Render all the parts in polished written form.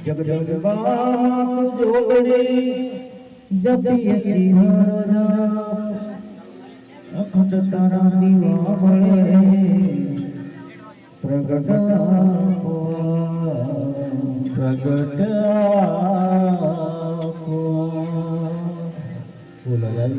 જગજગવાત જોડે જપિયતી હરા અખંડ તારા દીવા મળે પ્રગટ બોલા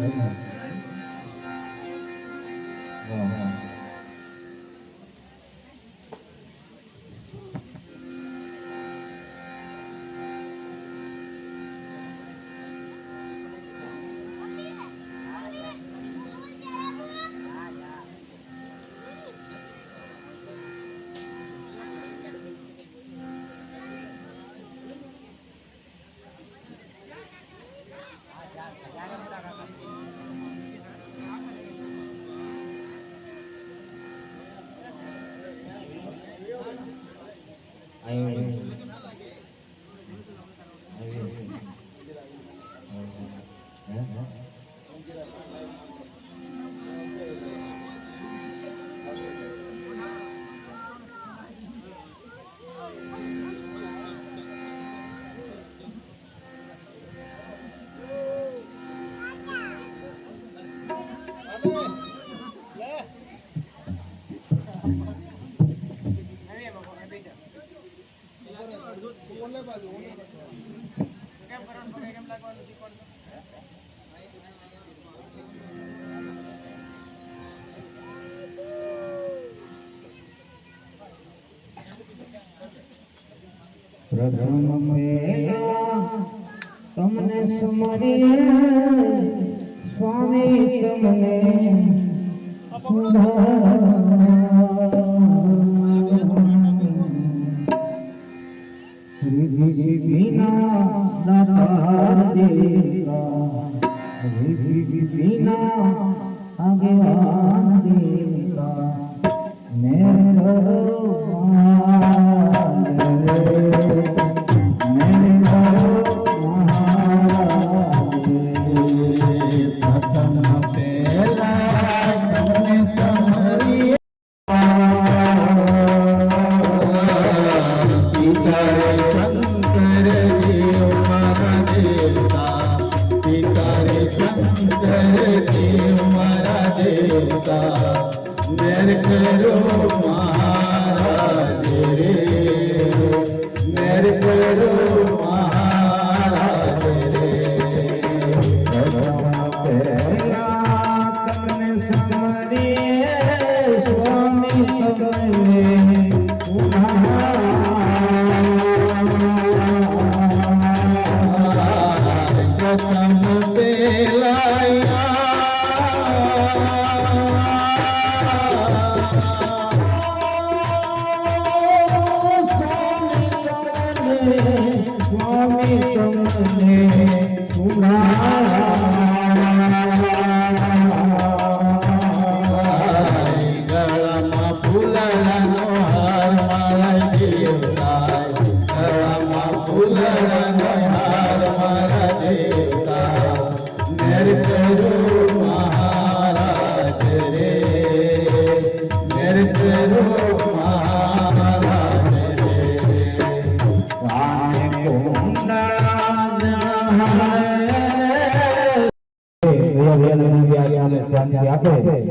પ્રથમ તમને સમરીએ સ્વામી તમને વિના દાતાર દેવા વિના આગેવાન દેવા મેરો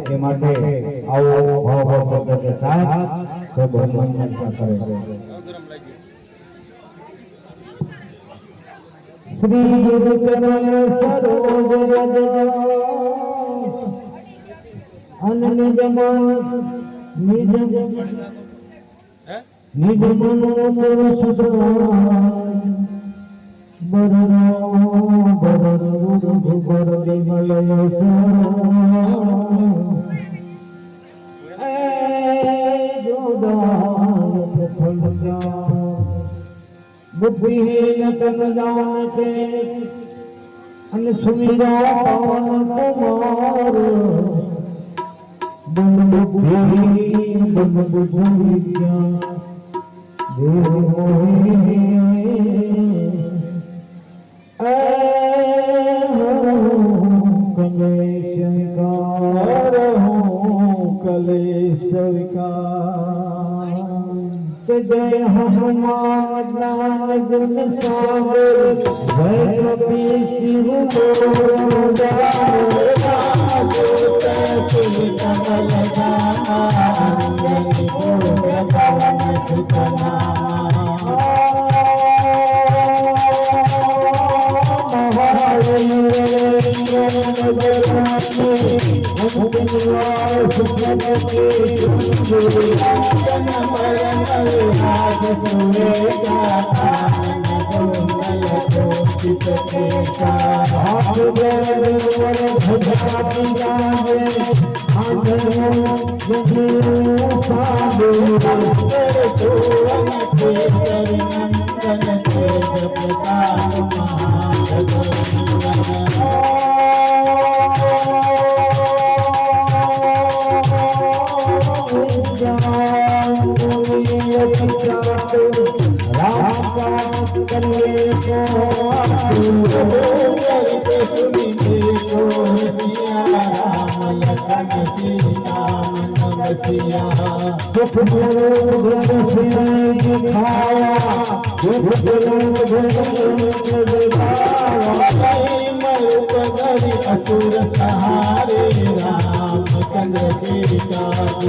એ માટે આવો ભાવ ભક્ત સાથ સબ હનુમાન કરે શ્રી ગુરુ ચરણ સરોજ અન નિજ મન પુરુષ बुद्धिहीन तन जान के अन सुमिरा कुमार बन बुद्धि बन बुद्धि कलेश विकार कि जय हनुमान ज्ञान गुण सागर जय कपीस शिव गुरु कमल असुर सहारे रामचंद्र के काज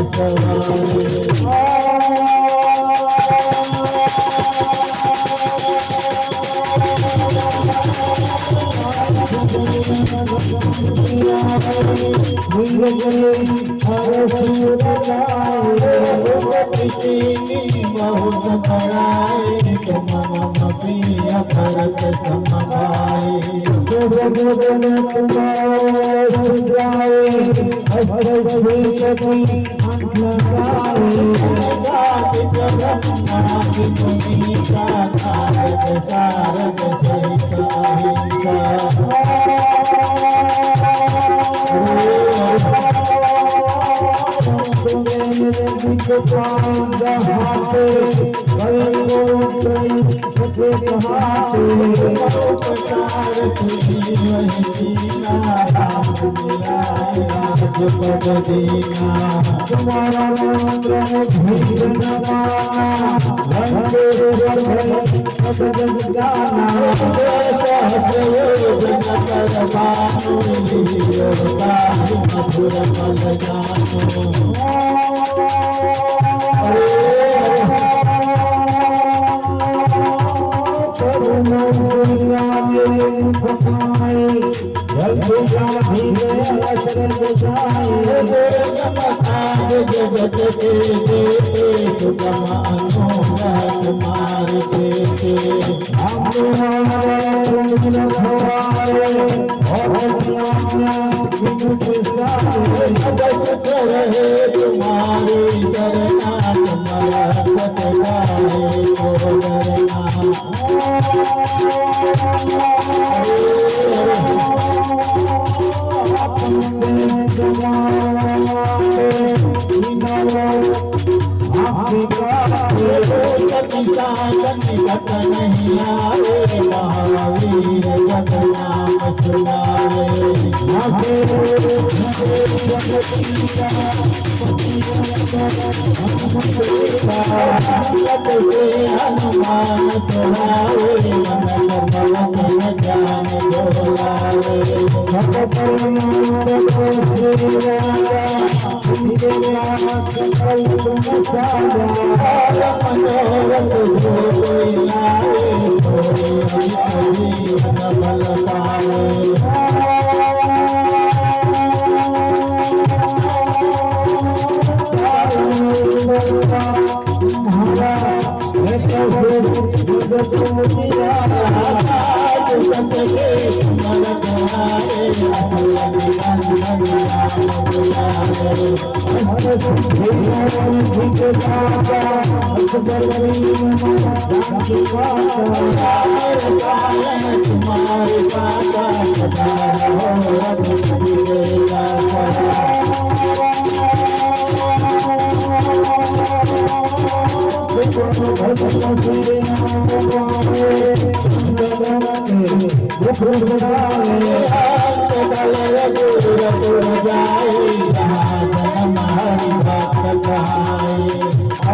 भरत समभाए तुम्हारा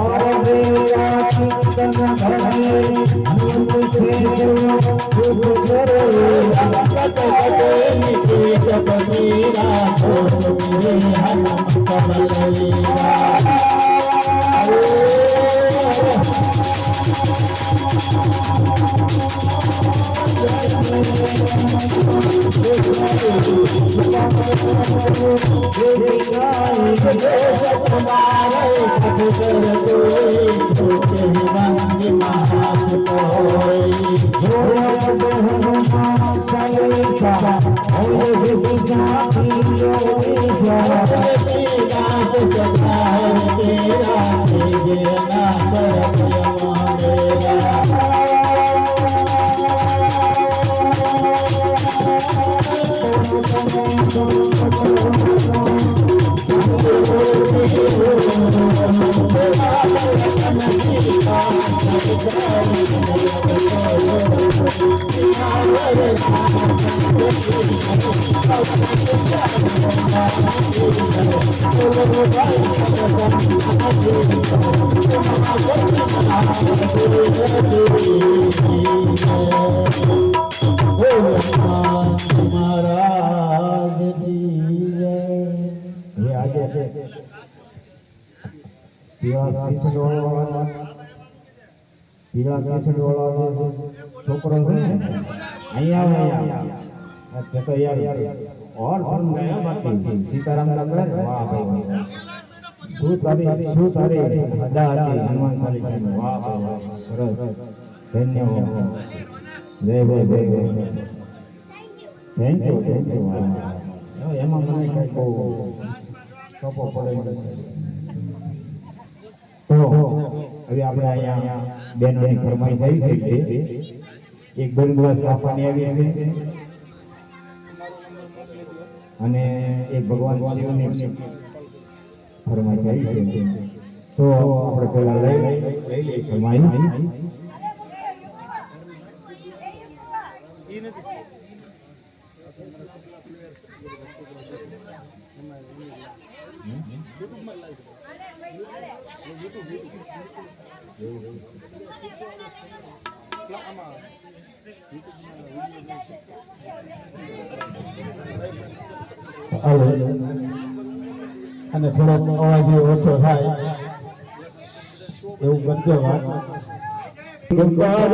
और છોકરો અહીંયા तो यार और हम नया बाकी सीताराम का कर वाह भाई शू तारी हदा आती हनुमान चालीसा में वाह भाई सरस धन्यवाद जय थैंक यू એમાં મને કઈ બહુ કપો પડે તો હવે આપણે અહીંયા બેનોની ફરમાઈશ આવી છે એક બંધુઆ સ્થાપવાની આવી છે અને એક ભગવાન શિવની ફરમાઈશ આવી છે તો આપણે પહેલા લઈ લઈએ ફરમાઈશ અને થોડોક અવાજ ઓછો થાય એવું કરજો વાત બંદર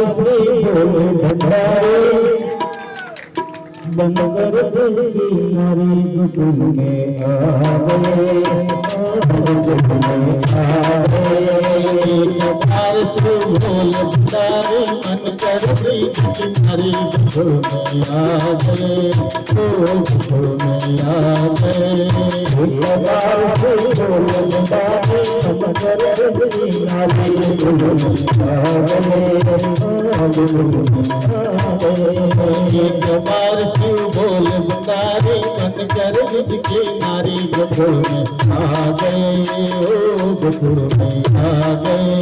बोल बतारे मन कर के नारी गोकुल में आ गए ओ गोकुल में आ गए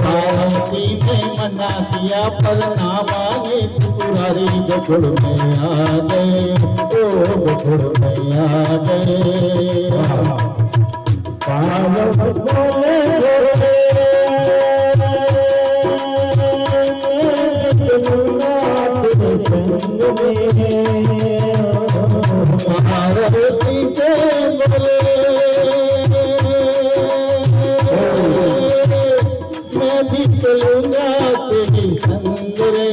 आरती में मना दिया पर ना मांगे पुरारी गोकुल में आ गए ओ गोकुल में आ गए मैं भी चलूंगा तेरी संग रे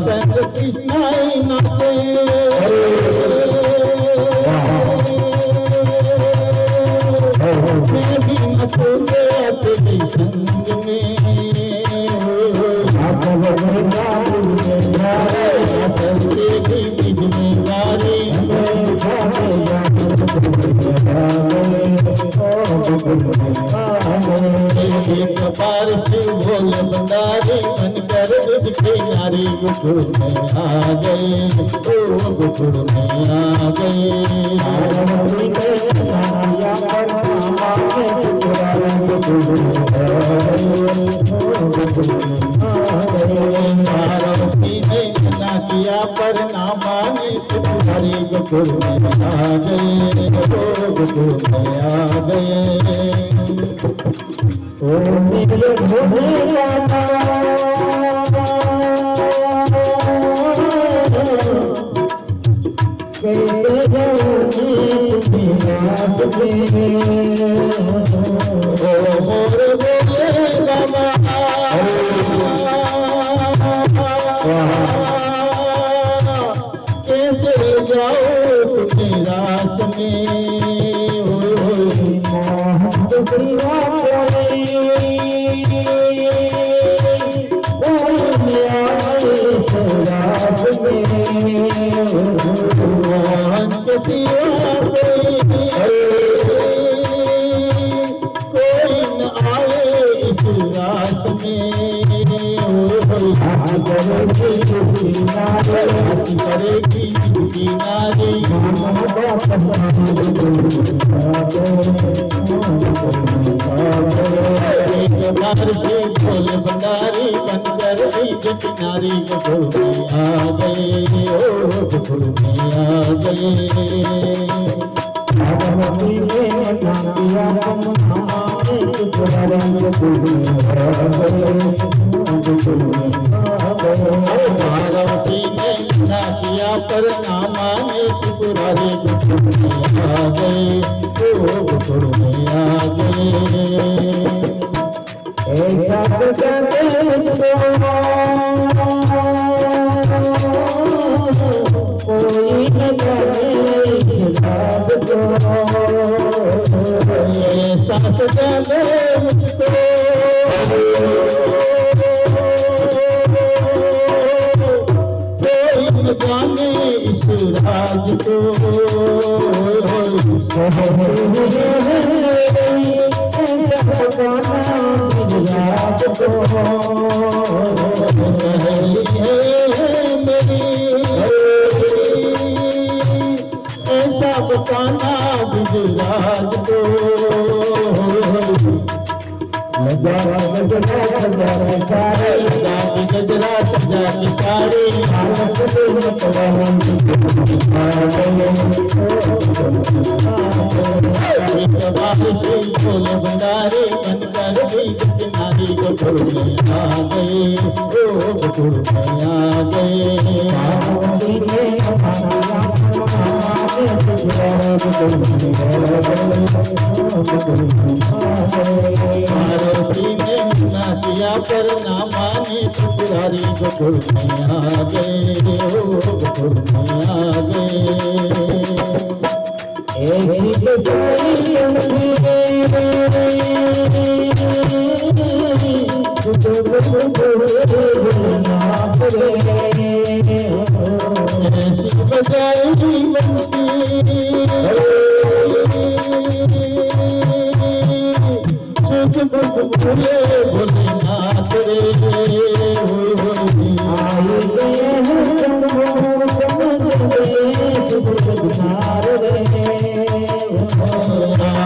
संग कृष्णाई नाचे मैं भी नचूंगा तेरी संग में एक बार शिव बोल बंदारे मन कर दिखे नारी गोकुल में आ गए, ओ गोकुल में आ गए। पार्वती ने नारिया पर नामा ने त्रिपुरारी गोकुल में आ गए, ओ गोकुल में आ गए। पार्वती ने ना किया पर नामा ने त्रिपुरारी गोकुल में आ गए, ओ गोकुल में आ गए। ओ मेरे भोले रामा कैसे जाऊंगी तुम्हारे रात में, ओ मोर भोले बाबा कैसे जाओ तुम्हें रात में। मोहम्मद सिवा कोई आए रात में, मोहन के सिवा कोई न आए इस रात में। करेगी किनारे करेगी किनारे एक बार से ढोल भंडारी बनकर किनारी गोकुल में आ गए, ओ गोकुल में आ गए। पार्वती ने नारिया पर नामा ने त्रिपुरारी गोकुल में आ गए, गोकुल में आ गए। पार्वती ने ना किया पर नामा ने त्रिपुरारी गोकुल में आ गए, ओ गोकुल में आ गए। ऐसा करके कोई न जाने रात को, सास जाने मुझको कोई न जाने इस राज को। रात को सहेली है मेरी ऐसा बताना गुजरात को। गजरा गजरा सजा के सारे गजरा सजा के सारे भारत के मतवान एक बार से भोले भंडारे बनकर किनारी गोकुल में आ गए, ओ गोकुल में आ गए। पार्वती ने नारिया पर नामा ने त्रिपुरारी गोकुल में आ गए, गोकुल में आ गए। पार्वती ने ना किया पर नामा ने त्रिपुरारी गोकुल में आ गए, ओ गोकुल में आ गए। एक जोड़ी बजाई बंसी सुख दुख भूले भोलेनाथ रे। आई गए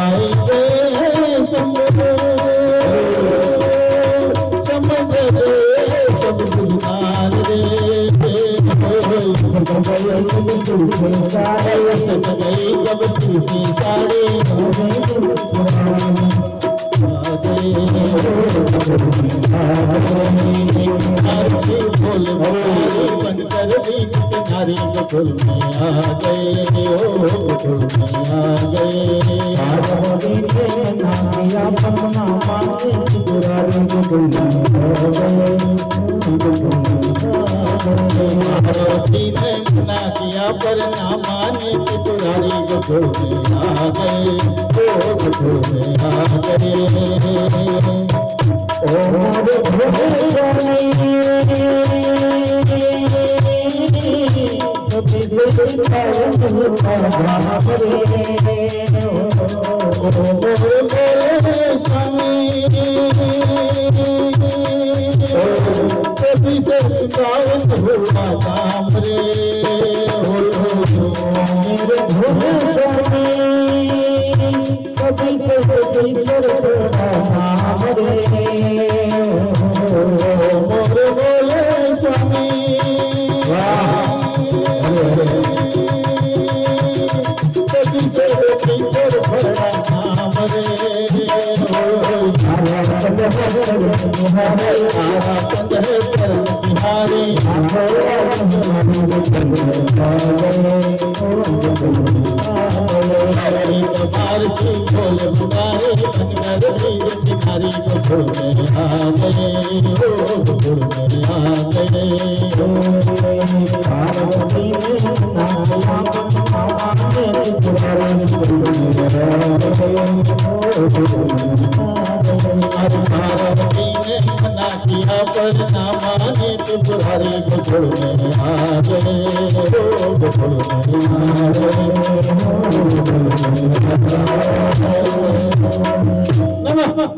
आई गए समझ दे सब गुनार रे। गई जब तुझी सारे बोल बनकर नारी गोकुल में आ गए, ओ गोकुल में आ गए। पार्वती ने नारिया पर नामा ने त्रिपुरारी गोकुल में आ गए, गोकुल में आ गए। पार्वती ने ना किया पर नामा ने त्रिपुरारी गोकुल में आ गए, ओ गोकुल में आ गए। ओ मोरे भोले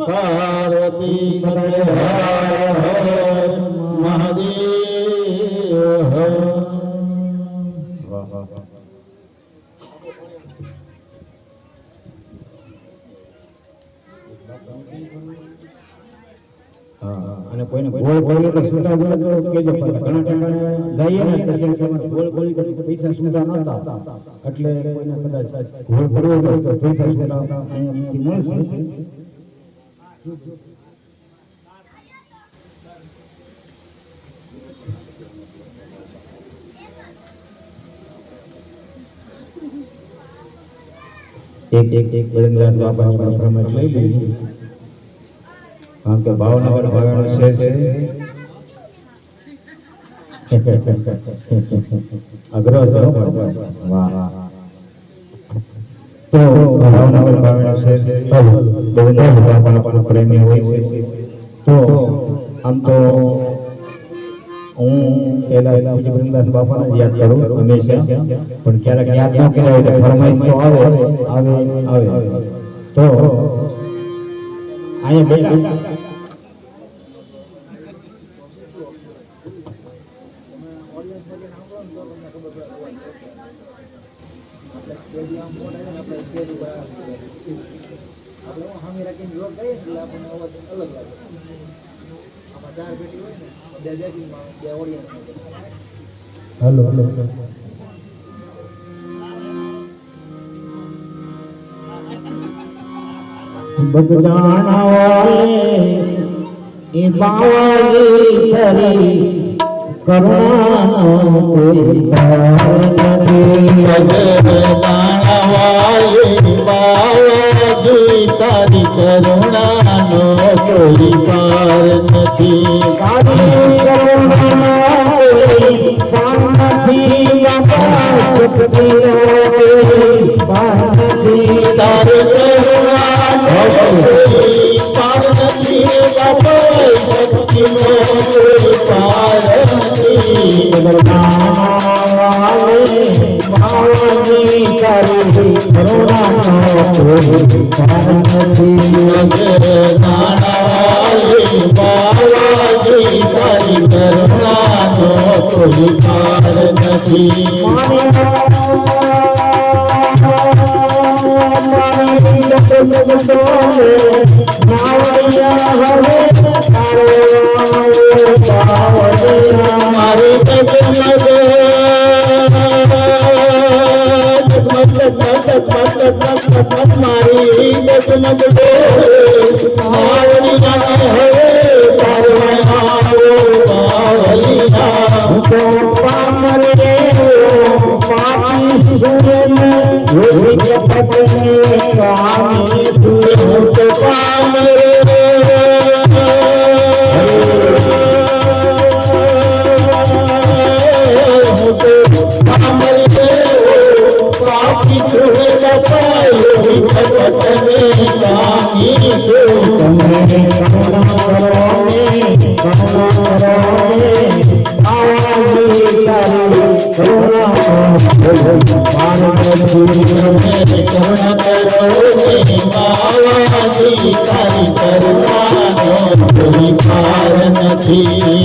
पार्वती महादेव અને કોઈને ગોળ બોલી તો સુધા બોલે તો કેજો ઘણા ઠેકાણે જઈએ ને તો ગોળ બોલી તો પૈસા સુધા નતા એટલે કોઈને કદાચ ગોળ કરવો હોય તો પૈસા સુધા અહીંયાથી મળશે. એક બળંગરાજ બાબાની પરફોર્મન્સ લઈ લીધી કારણ કે ભાવનગર ભાવનો શહેર છે. અઘરો છે વાહ તો ભાવનગર ભાવનો શહેર બળંગરાજ બાબાના પ્રેમી હોય છે. તો આમ તો હું પહેલા બળંગરાજ બાબાને જ યાદ કરું હંમેશા, પણ ક્યારેક યાદ ન કર્યા હોય તો ફરમાઈશ તો આવે તો અહીંયા બેઠા હેલો બગદાણા વાલે એ બાવાજી ધરી કરુણાનો કોઈ પાર નથી. બગદાણા વાલે બાવાજી તારી કરુણાનો કોઈ પાર નથી. તારી કરુણાનો કોઈ પાર નથી. બાબા સુખદીનો કોઈ પાર નથી. તારી કરુણાનો કોઈ પાર નથી. બાબા ભક્તિનો કોઈ પાર નથી. બગદાણા વાલે બાવાજી તારી કરુણાનો કોઈ પાર નથી. બગદાણા વાલે બાવાજી તારી કરુણાનો કોઈ પાર નથી. મારી જગમગ મારી જાણે હવે તારે આવો બાવલિયા તો પામર રે પાપી સુરન જોઈ પતને સ્વામી હું તો પામર પાપી છોડે બપાયો પતને કામી છો તમે કરુણા કરો ને આવાજી તારી કરુણા કરુણા કરો હે બાવાજી તારી કરુણાનો કોઈ પાર નથી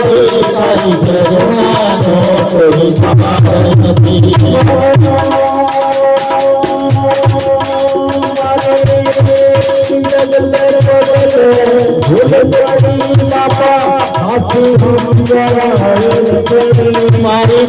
બાવાજી તારી કરુણાનો કોઈ પાર નથી મારી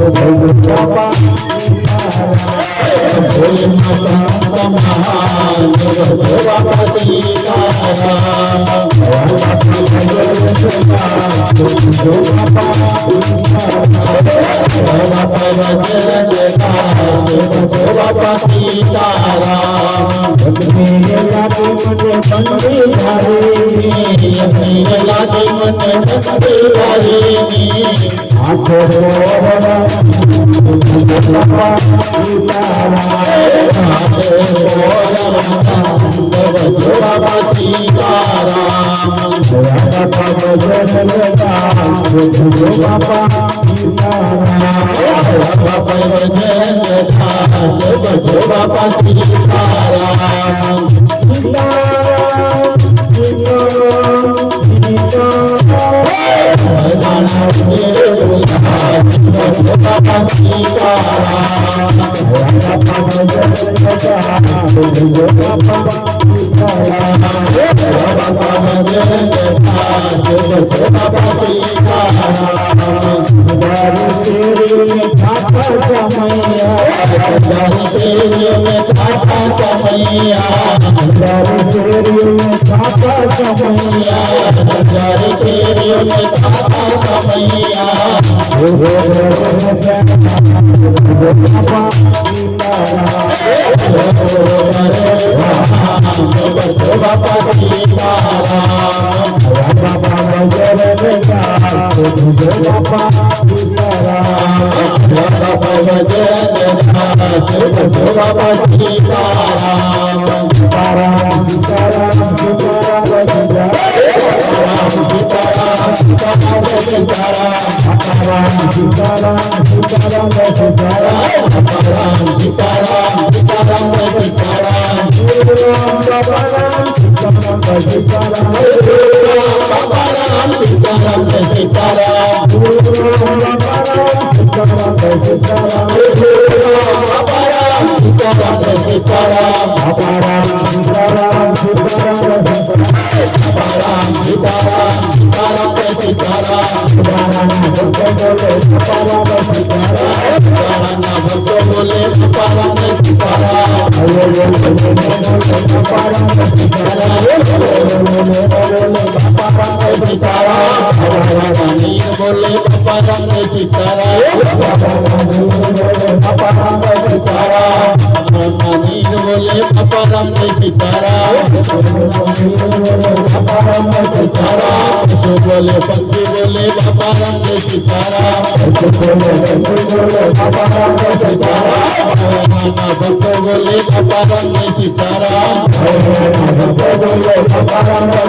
बापा भोले माता महान भोले बाबा सीताराम बाबा सीताराम मेरे लागे मने बंदी धारे आँखों बापा बाबा सीताराम बाबा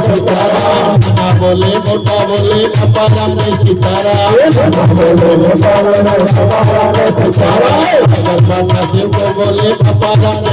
सीताराम बोले मोटा बोले पापा राम शिव को बोले पापा राम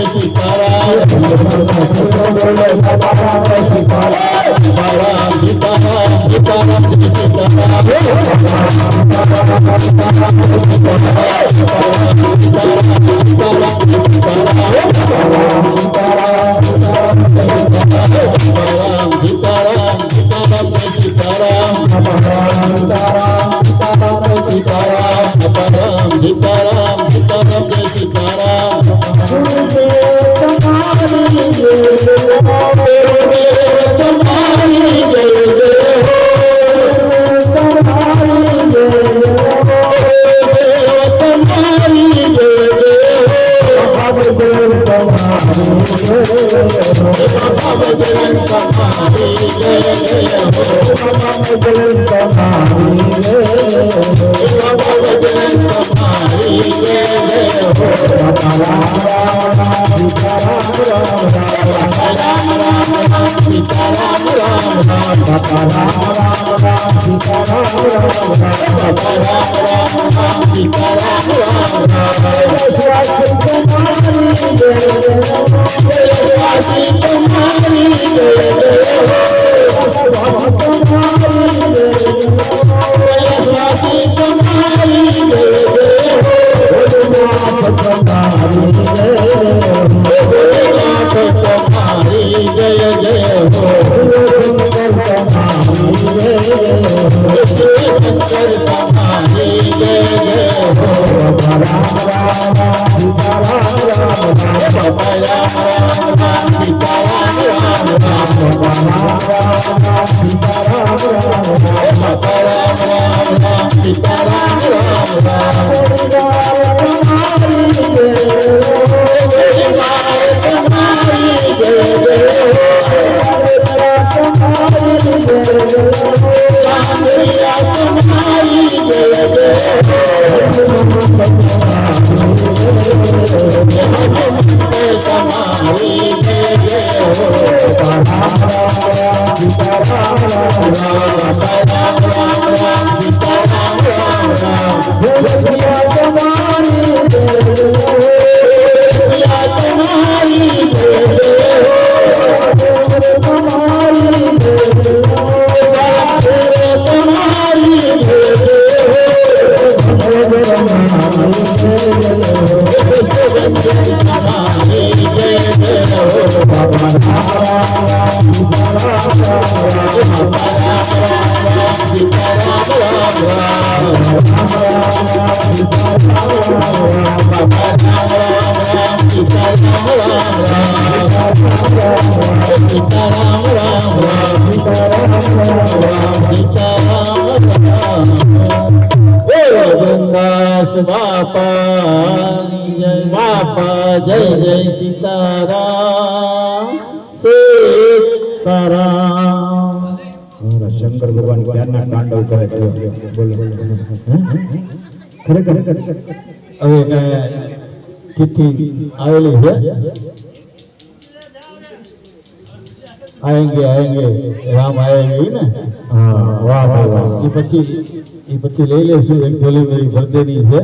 जय जय हो। બાપા જય જય સીતારામ સીતારામ. શંકર ભગવાન ક્યારના તાંડવ કરે છે. બોલો ખરેખર હવે ચિઠ્ઠી આવેલી છે. આएंगे રામ આएंगे ને. હા વાહ ભાઈ વાહ. એ પછી લઈ લેશું. એક બોલી મારી બર્થડેની છે.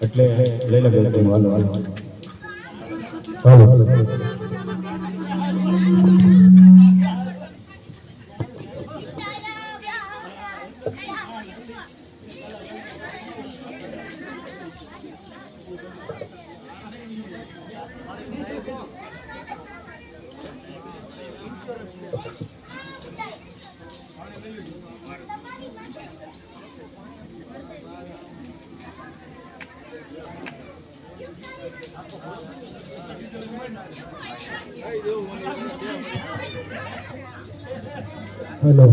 એટલે લઈ લે હાલો હાલો હાલો હેલો.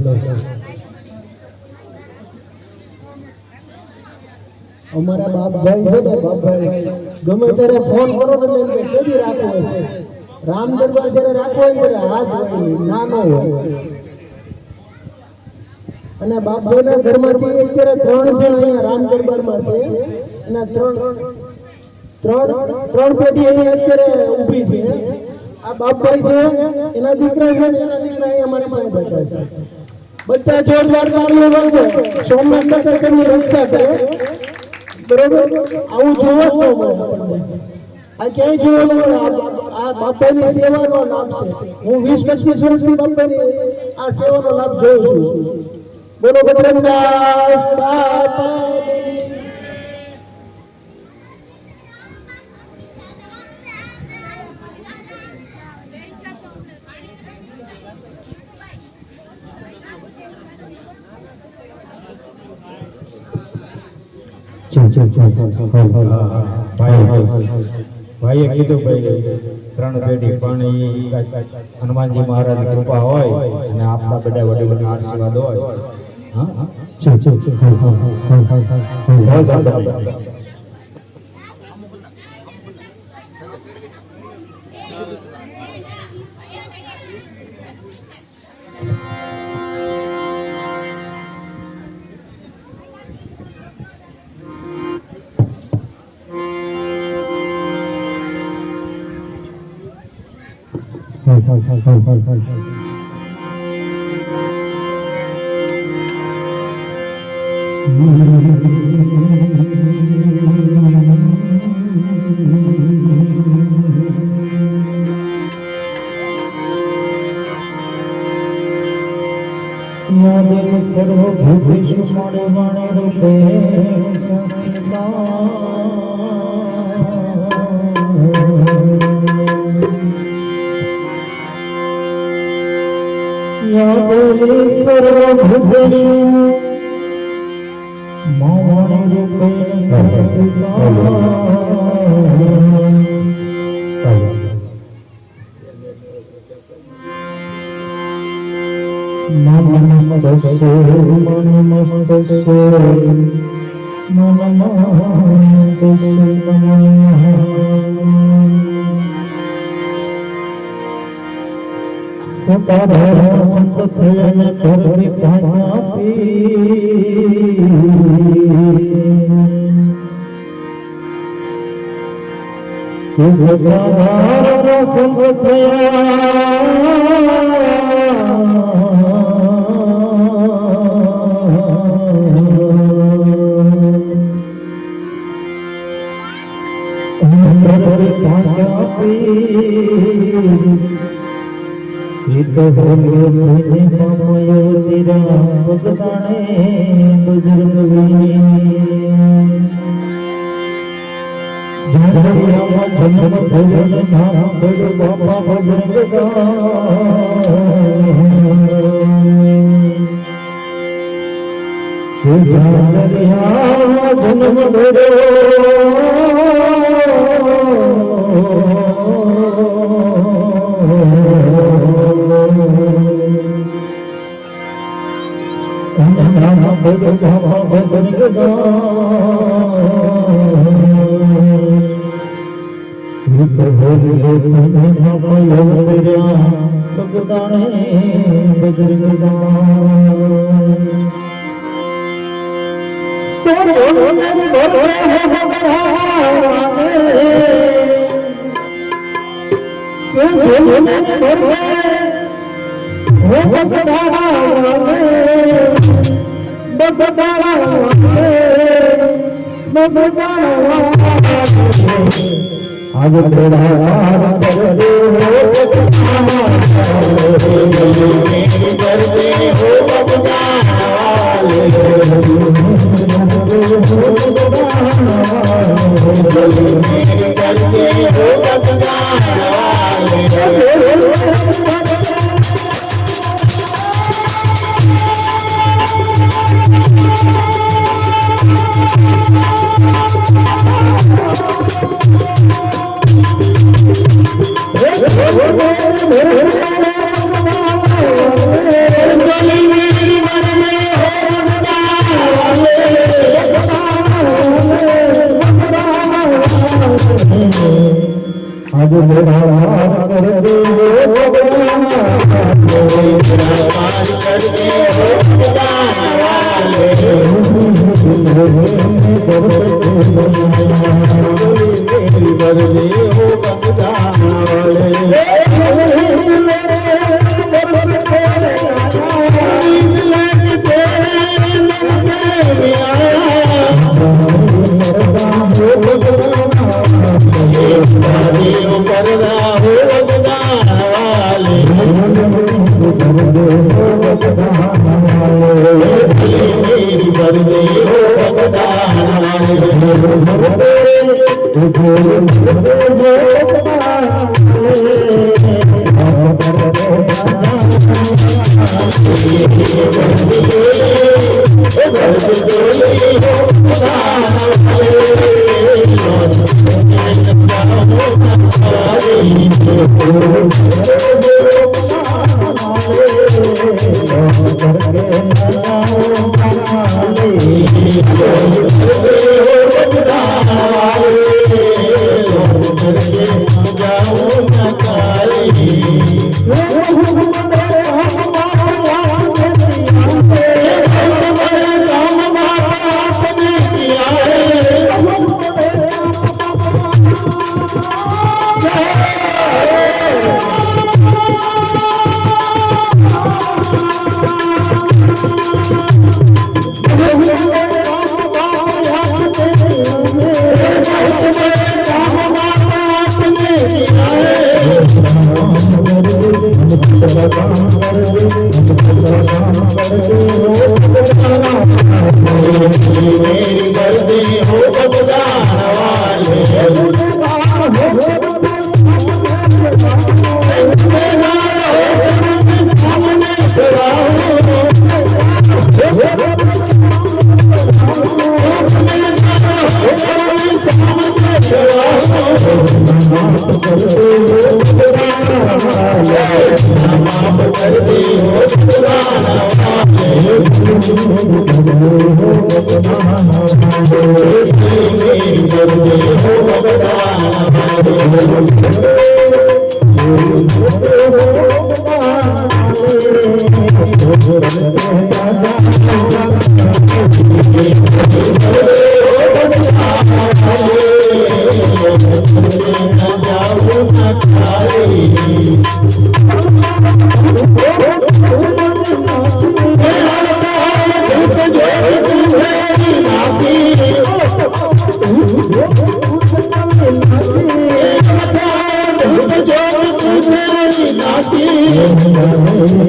અમારા બાપભાઈ છે ને, બાપભાઈ ગમે ત્યારે ફોન કરો ને એટલે એમ કે કેદી રાખવો છે. રામ દરબાર જ્યારે રાખવો હોય ત્યારે હાથ હોય નાનો હોય. અને બાપભાઈના ઘરમાંથી અત્યારે 3 જણ અહીંયા રામ દરબારમાં છે. એના ત્રણ પેઢી અહીંયા અત્યારે ઊભી છે. આ બાપભાઈ છે, એના દીકરા છે ને એના દીકરા અહીંયા અમારી પાસે બેઠા છે. બધા જોરદાર તાળીઓ વાગે. સોમનાથ નગરની રક્ષા કરે. બરોબર, આવું જોવા જ ન મળે. આ ક્યાંય જોવા ન મળે. આ બાપાની સેવાનો લાભ છે. હું 20-25 વર્ષથી બાપાની આ સેવાનો લાભ જોઉં છું. બોલો બજરંગદાસ બાપા. ભાઈએ કીધું ભાઈ 3 પેઢી પણ હનુમાનજી મહારાજ કૃપા હોય અને આપણા બધા વડીલોના આશીર્વાદ હોય. સર્વભૂતેષુ માણવાણે રૂપે तेरा बगदाने बुजुर्ग भी झांझरिया धन भजन नाम बड़ बाबा भजन झांझरिया जन्म आज तेरा आज मेरा कर दे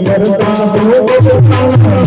करता हूँ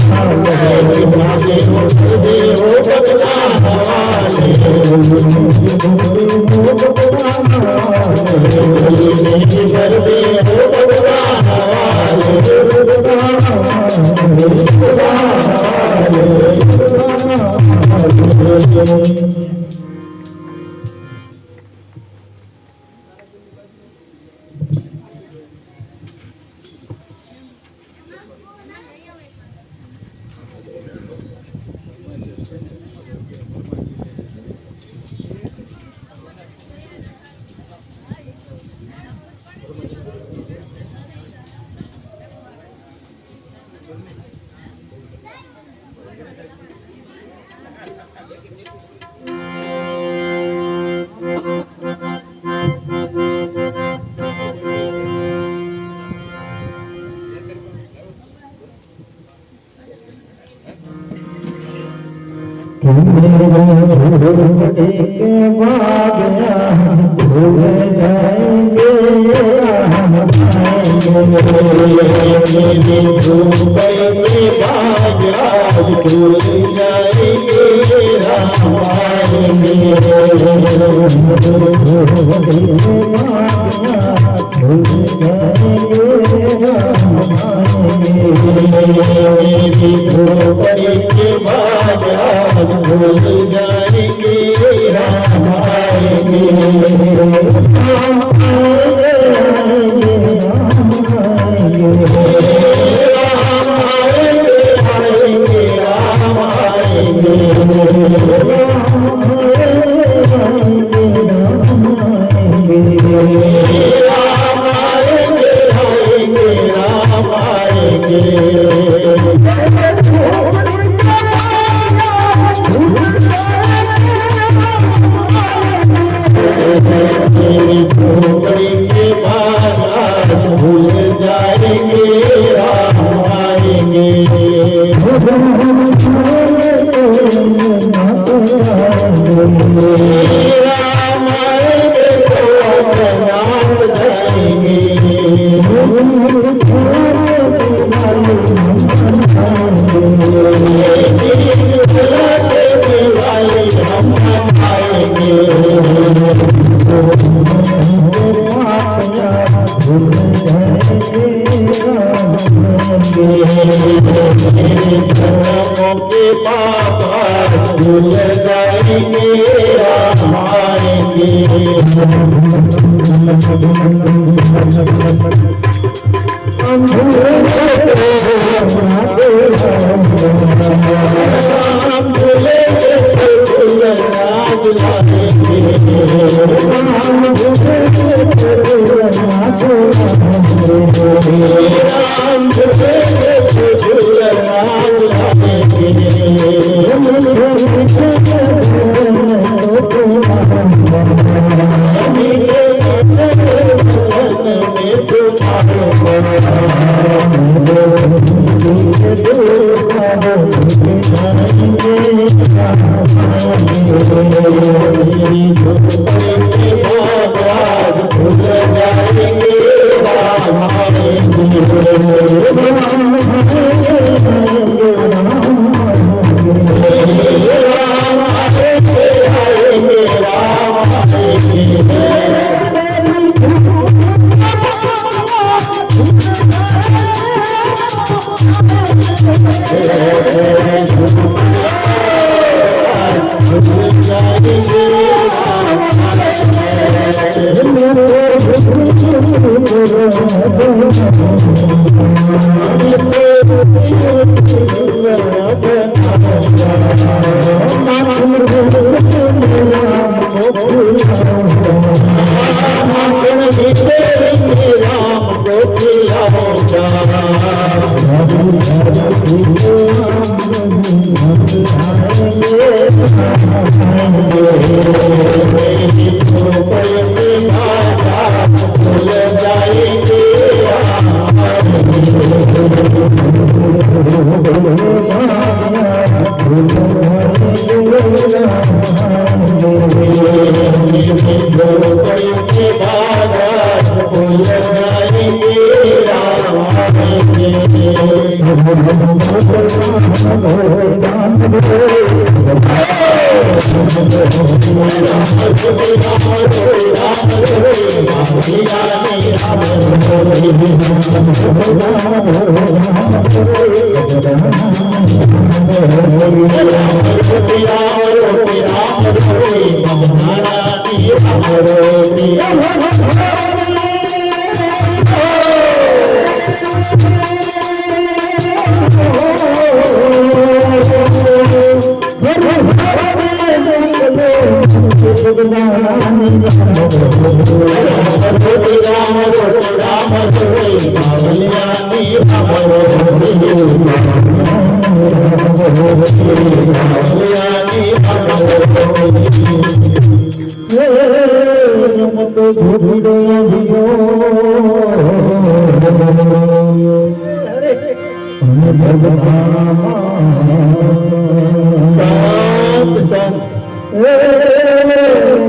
ધોબીડો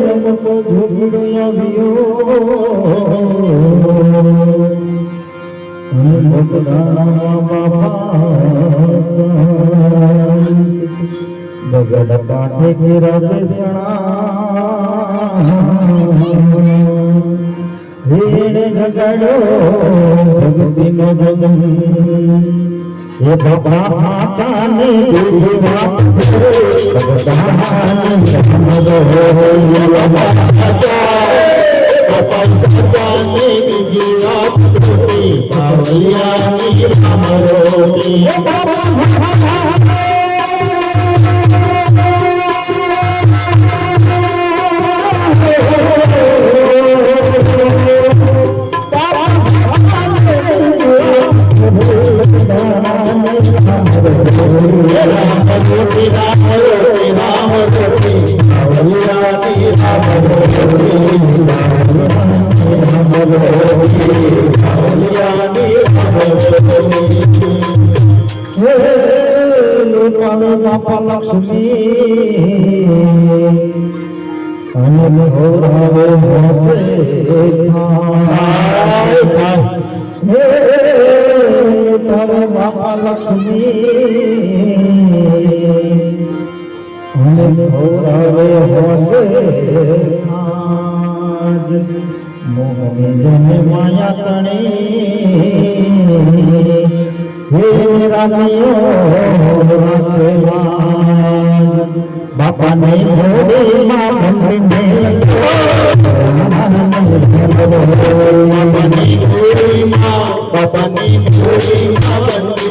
રમતો ઝૂકડો આવ્યો ભગવાના બાપા બગડ કાઠે ઘેરા બેસણા હેડ જગડો ભગતીનો જગન એ બાપા આચાને દૂધી વાત ભગવાન જન્મદો મોહની જને માયા તણે હે રાજીઓ બાપાને ઘોડીમાં બંધીને બાપાની ઘોડીમાં માયા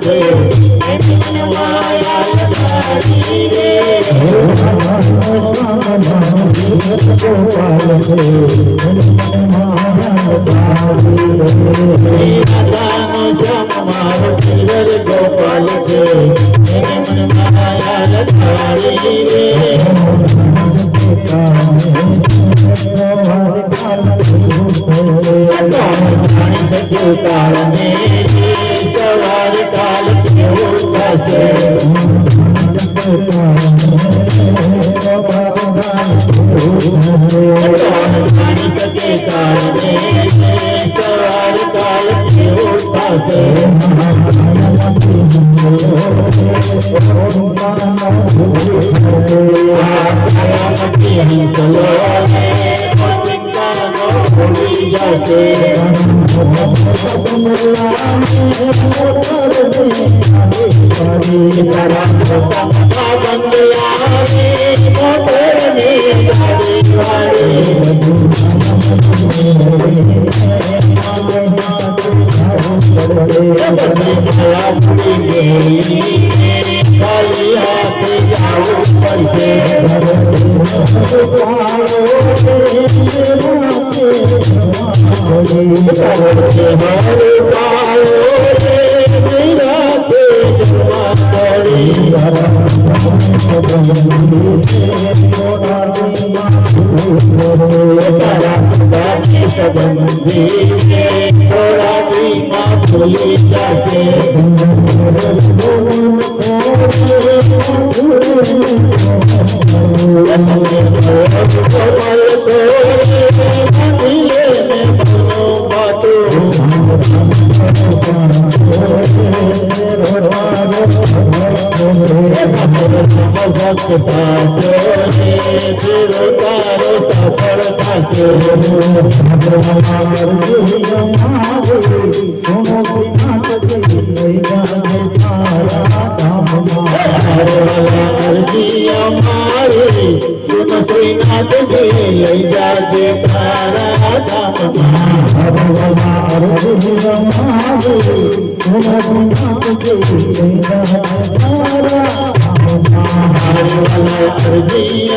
છે એની મને માયા લગાડી રે રાધાનો શ્યામ મારો પિયર ગોપાલ છે એની મને માયા લગાડી રે કાળ ને સવાર કાલ કેવું થશે જાણી શકે કાળ ને સવાર કાલ કેવું થશે ચલો ભૂલી જશે ખાલી હાથે જવું પડશે ભૂલી જશે લઈ જાજે તારા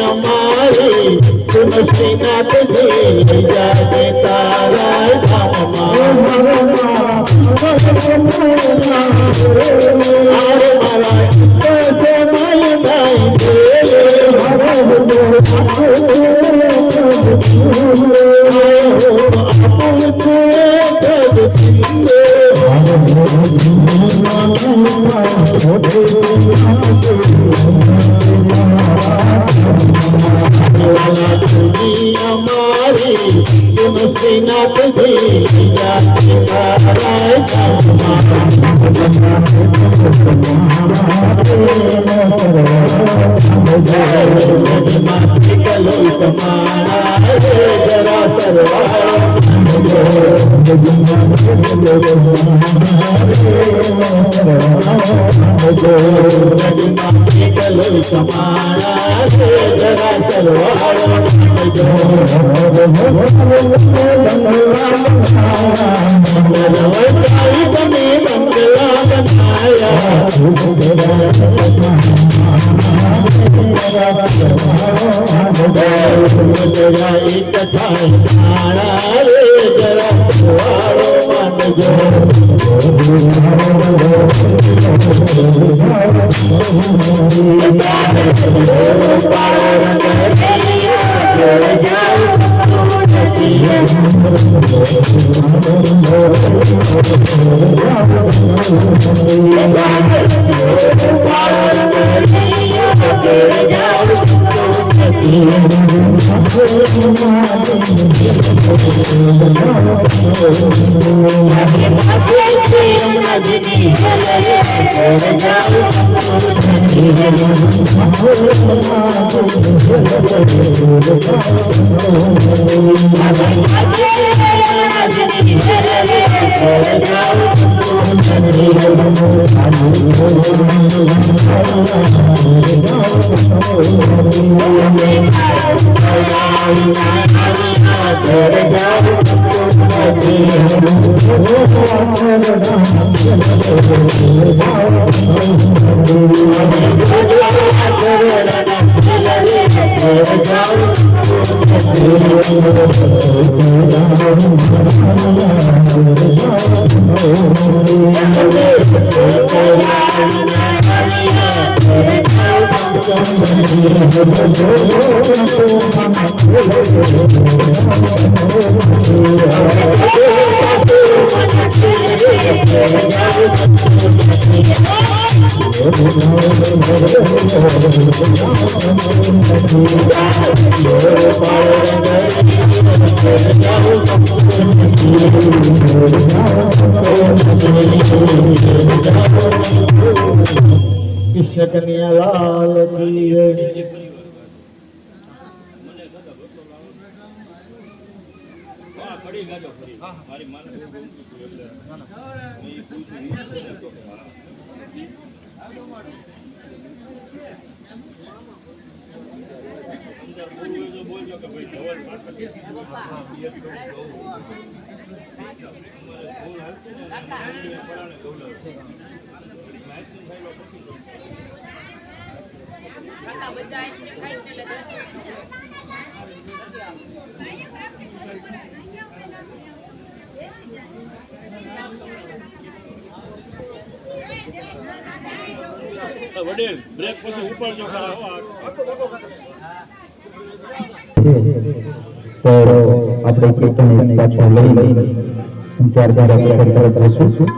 અમારી તુલસીનાથ લઈ જાજે તારા Thank you. કૃષ્ણ કન્યા લાલ કી જય. વડીલ બ્રેક પછી ઉપાડજો ખરા. તો આપણે કીર્તન પાછો લઈ ત્યારબાદ આપણે તરત રહીશું.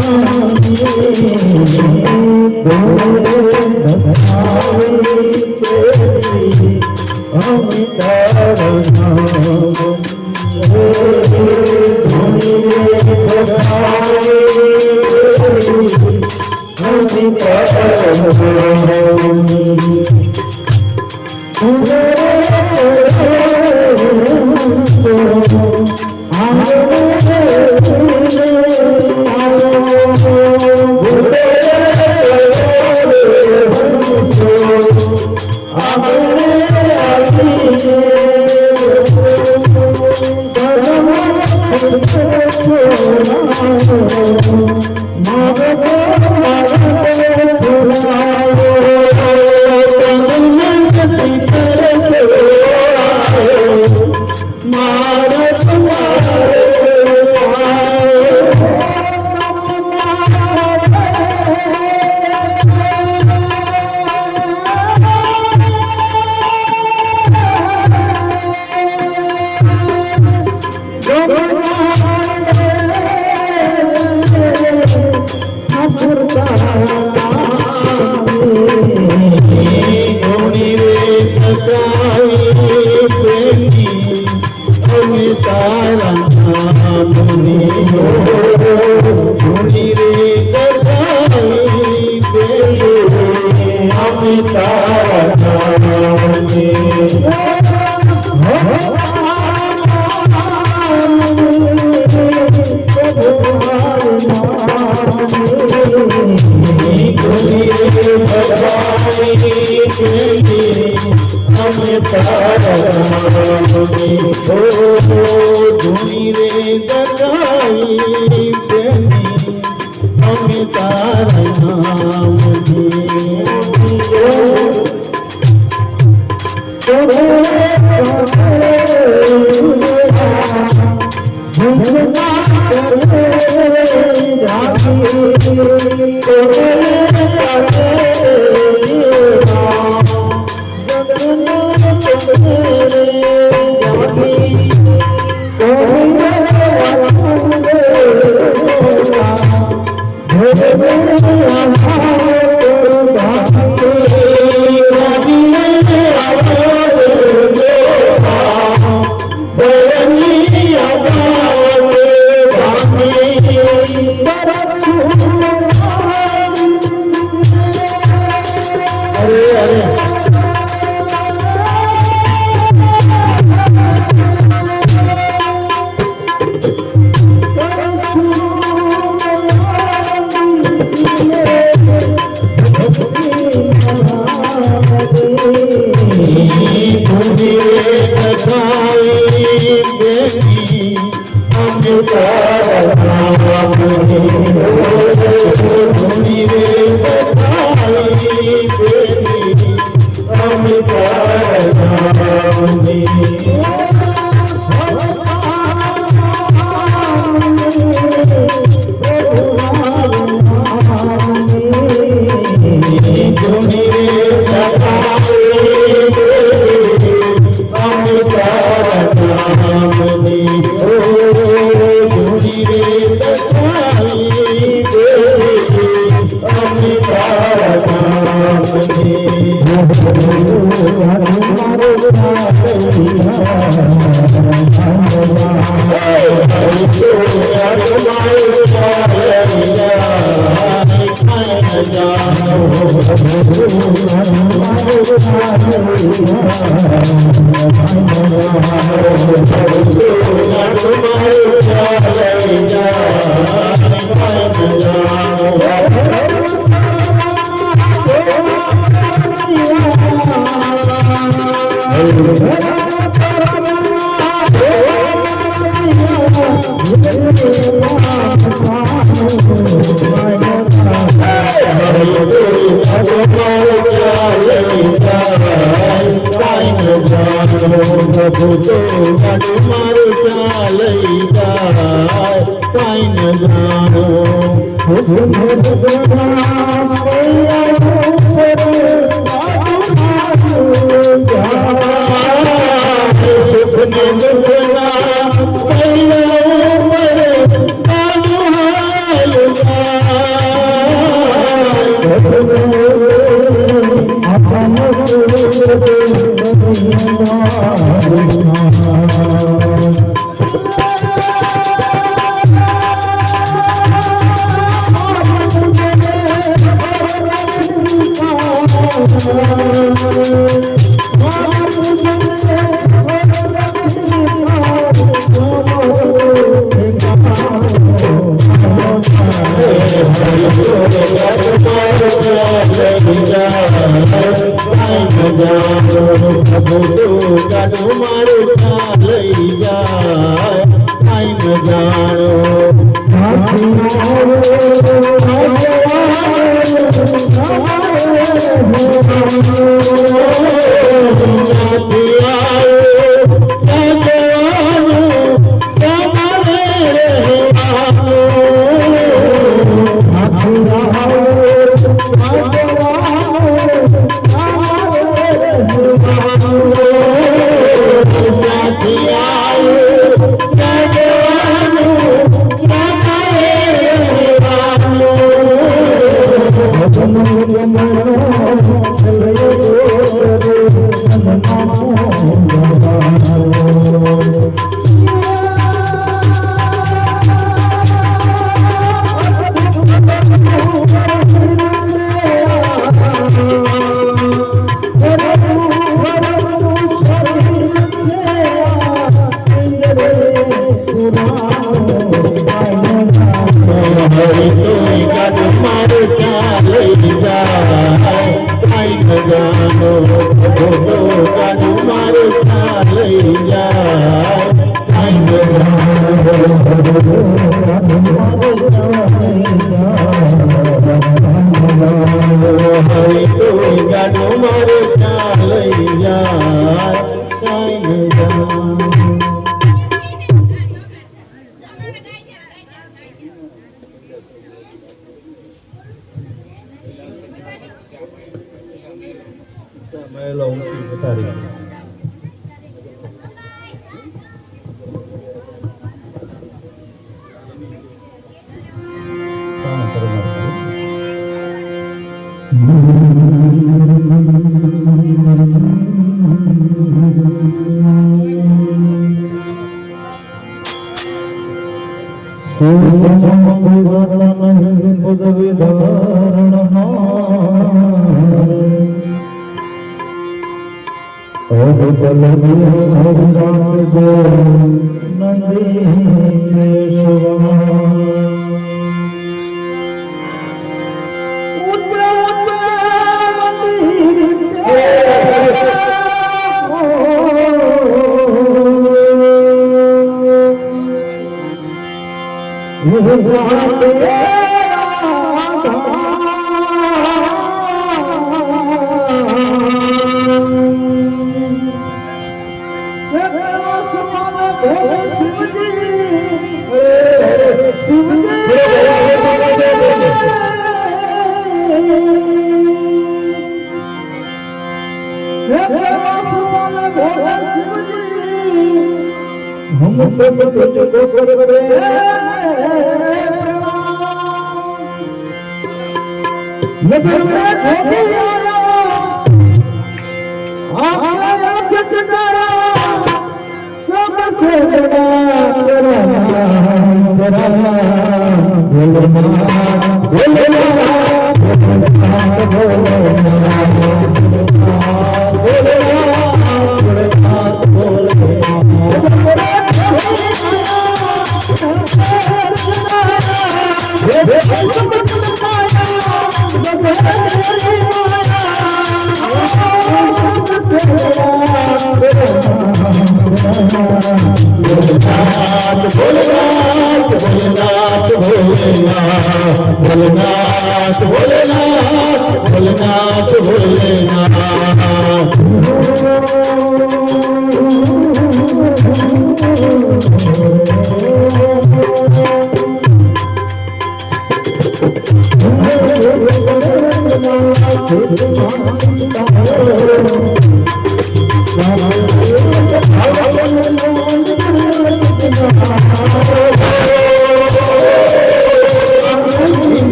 Hallelujah.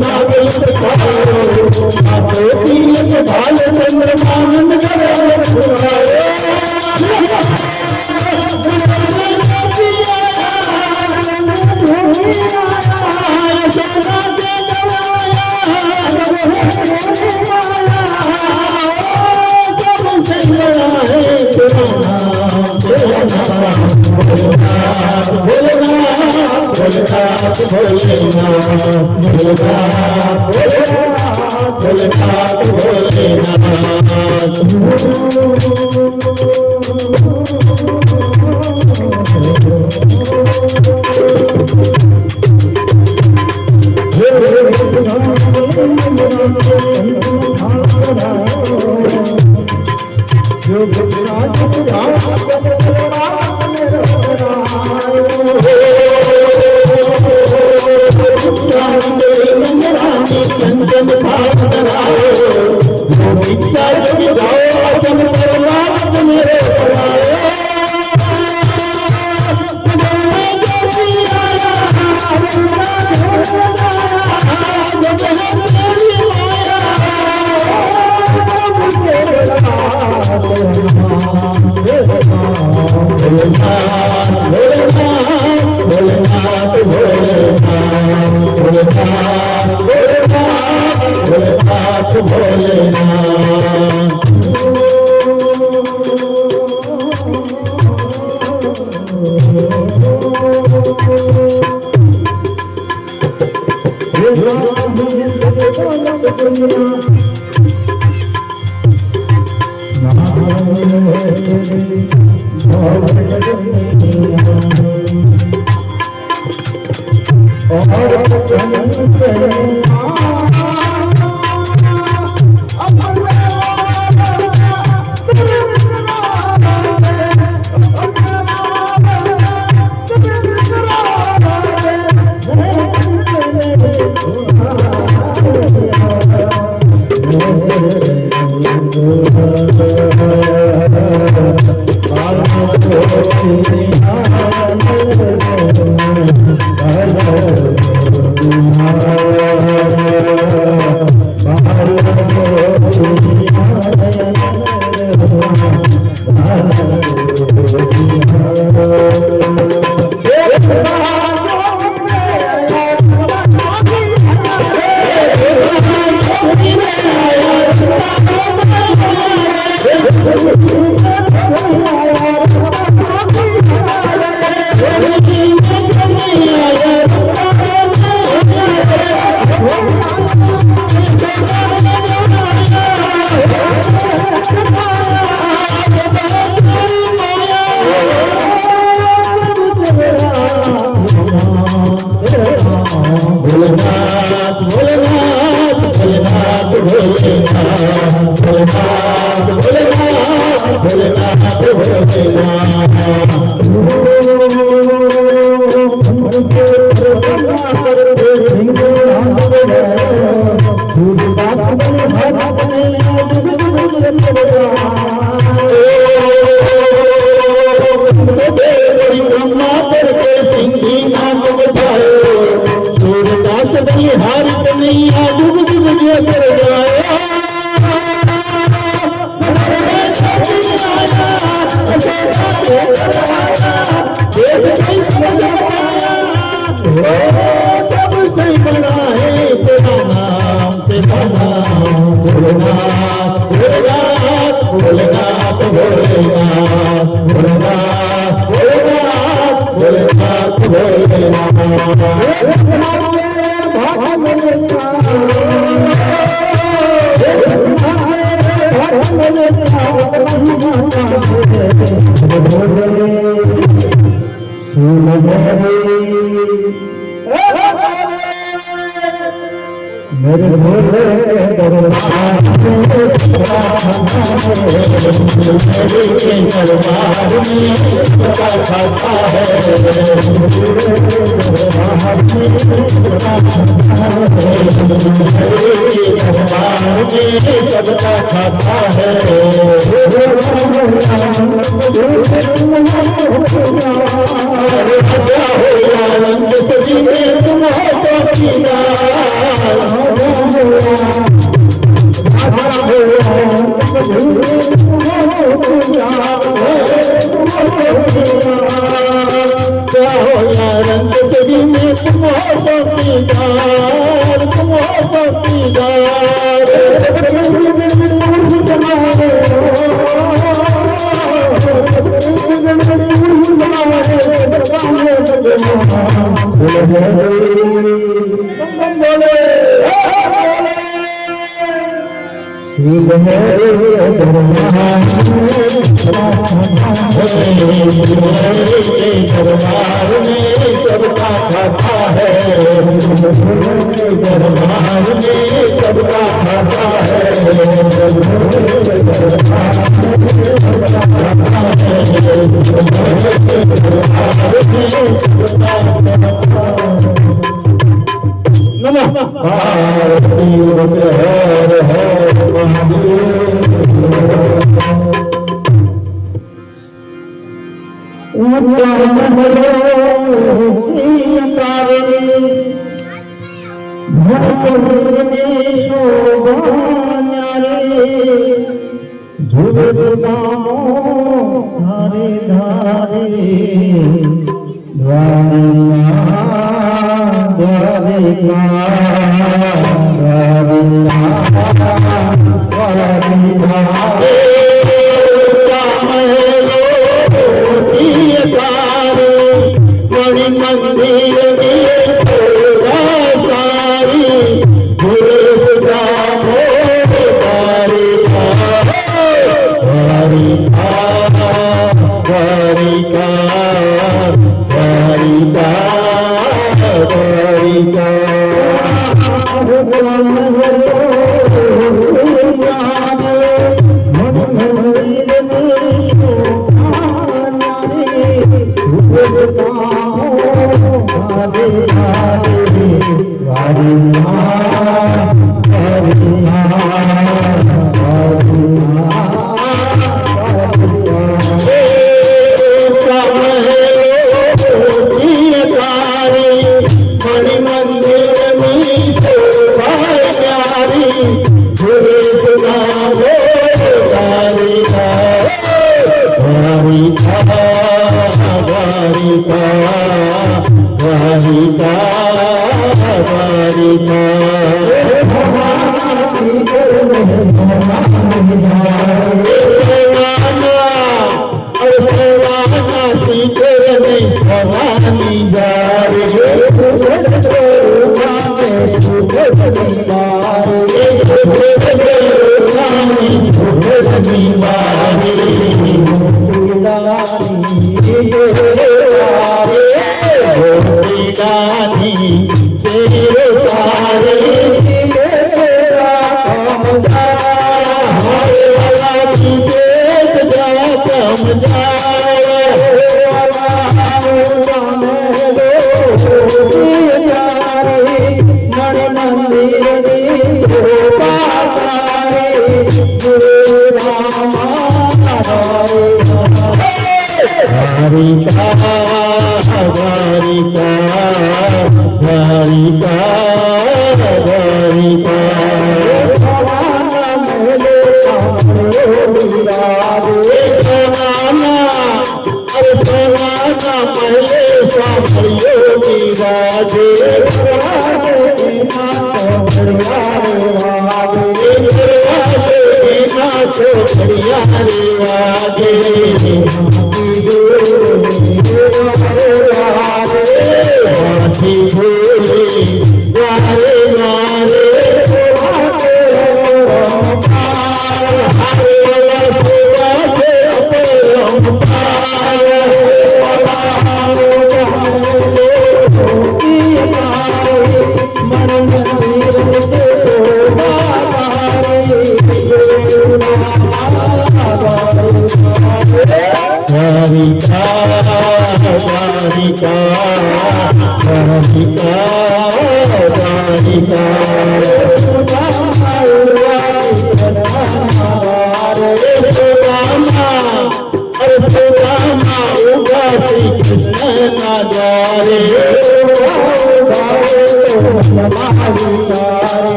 Krishna मेरे भोले दरबार में खाता है सबका खाता है आनंद सजी में तुम हो रंग सजी में तुम हो दरबार में सबका खाता है, दरबार में सबका खाता है, नमः भारती हर हर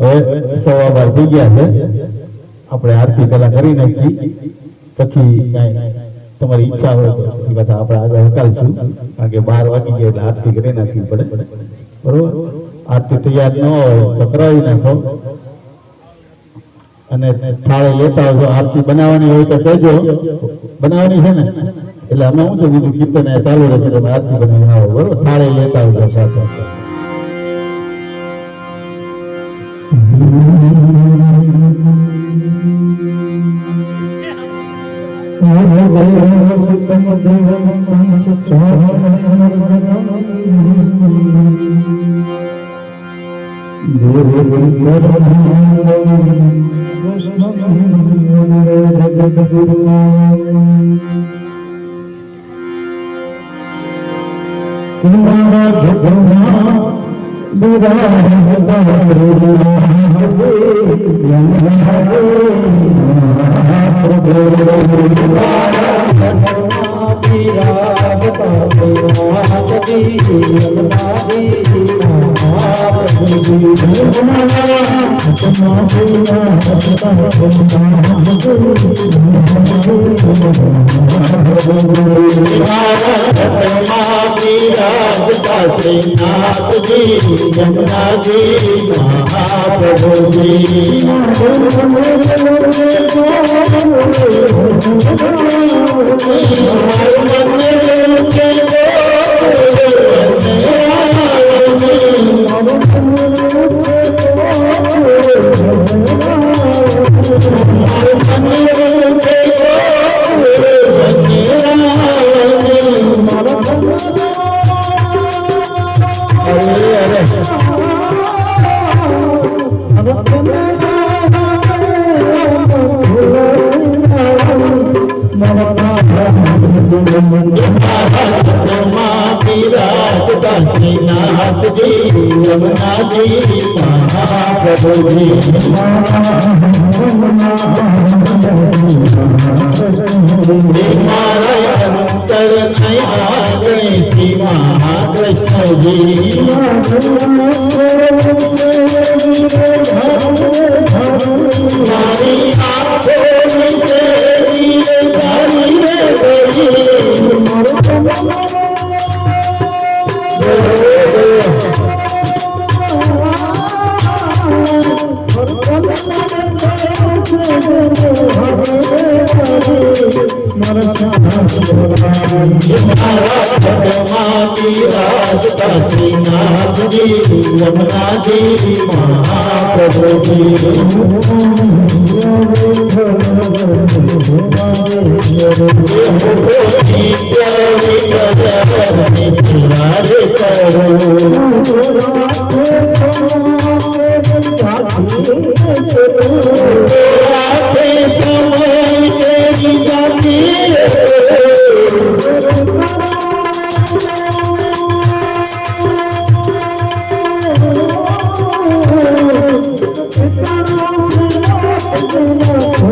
હવે સવા બાર થઈ ગયા છે, આપણે આરતી પેલા કરી નાખી, પછી કાંઈ તમારી ઈચ્છા હોય તો એ બધા આપણે આગળ હકાલશું, કારણ કે 12 વાગી ગયા એટલે આરતી કરી નાખવી પડે, બરોબર? આરતી તૈયાર ન હોય તો કરાવી નાખો, અને થાળે લેતા આવજો. આરતી બનાવવાની હોય તો કહેજો, બનાવવાની છે ને, એટલે અમે શું છે બીજું કીર્તન ચાલુ રહેશે, તમે આરતી બનાવીને આવો, બરોબર? થાળે લેતા આવજો સાથે.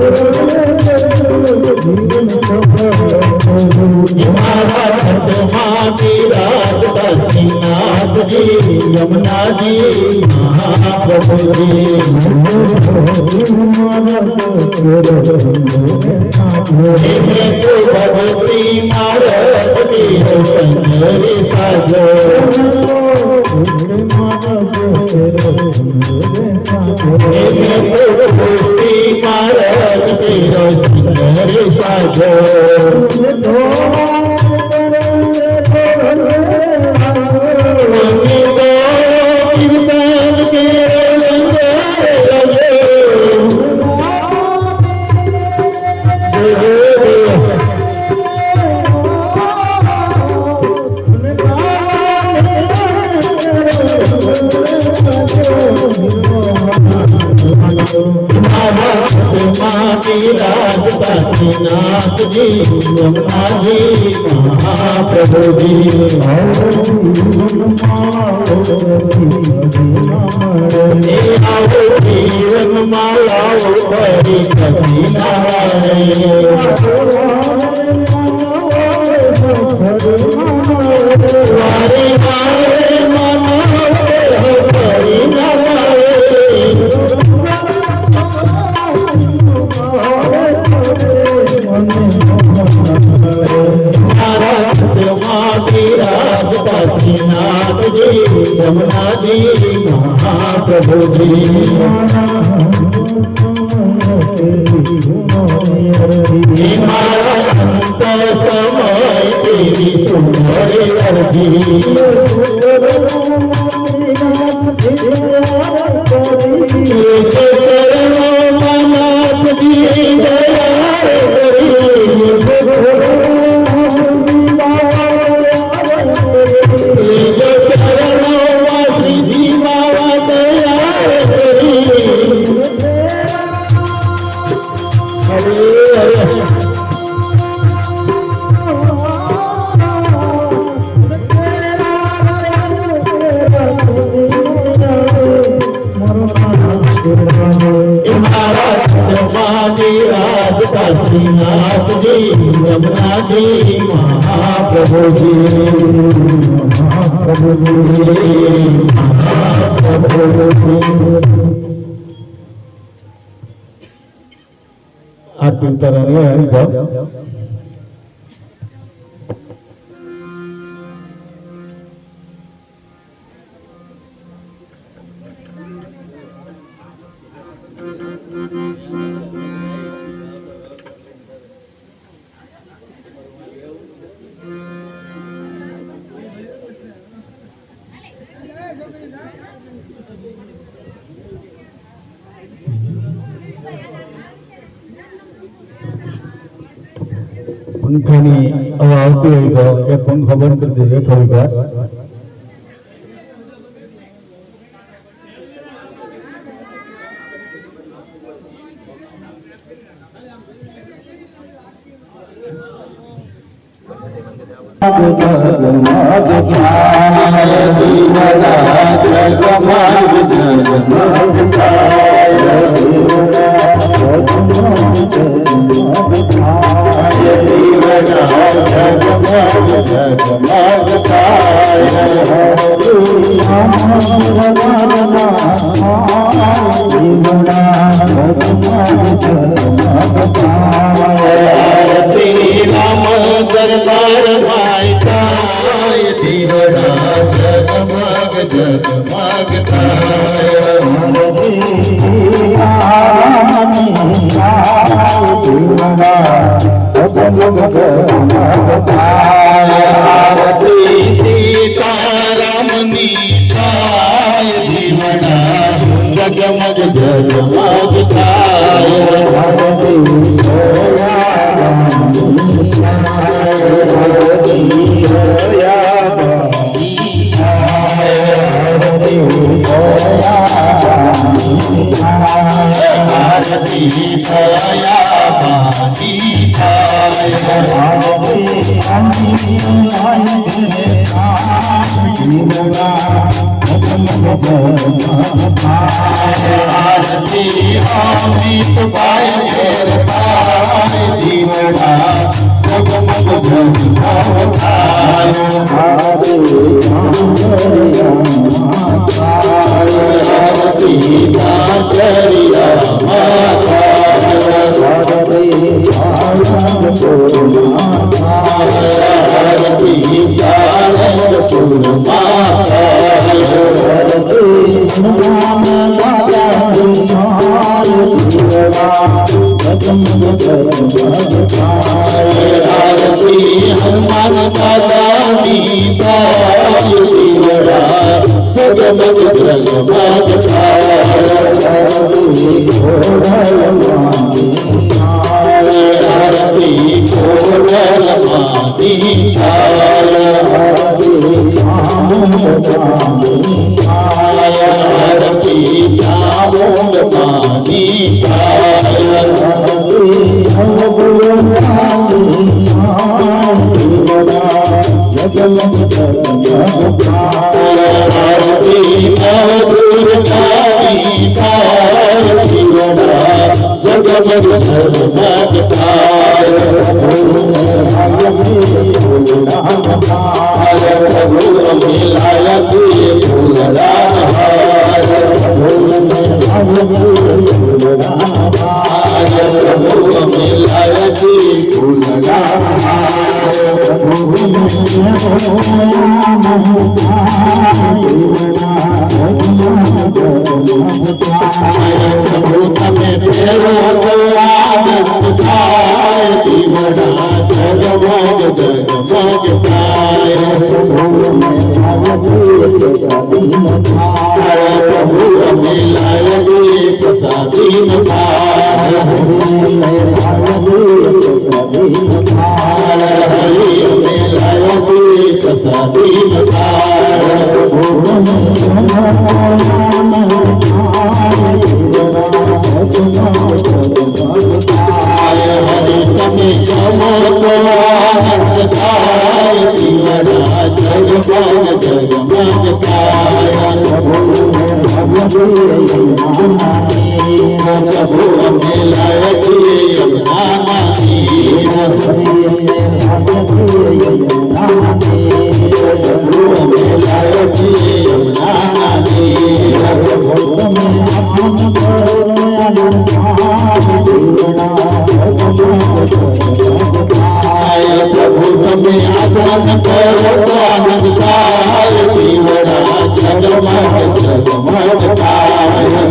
Oh ભગવતી મારતી સંગરે સાજો ભગવતી મારતી સંગરે સાજો नाथ जी यमुना जी महाप्रभु जी जीवन मालाओ भरी कभी नाथ जी यमुना जी महाप्रभु जी अंत समय तेरी सुंदर अर्जी नाथ जी यमुना जी महाप्रभु जी महाप्रभु जी महाप्रभु आरती उतारने पंखानी हवा आती हुई तो ये पंखा बंद कर दीजिए थोड़ी बार दरबार भाई काय दीवना जगमग जगमग आरती सीताराम नीताय दीवना जगमग जगमग आरती अमृत पाय जीवना जगमग जगमग आरती આરતી હનુમાન દાદાની થાય દીવડા જગમગ જગમગ થાય આરતી ખોરલમાની થાય આરતી ચામુંડમાની થાય આરતી નવદુર્ગાની થાય દીવડા જગમગ જગમગ થાય પ્રભુ મિલાય તમે ફેરો તો આનંદ થાય દીવડા જગમગ જગમગ થાય પ્રભુ મિલાય પ્રસાદીન થાય હરિ મિલાય પ્રસાદીન થાય હરિ તમે જમો તો આનંદ થાય દીવડા જગમગ જગમગ થાય પ્રભુ મિલાય પ્રભુ તમે આચરણ કરો તો આનંદ થાય દીવડા જગમગ જગમગ થાય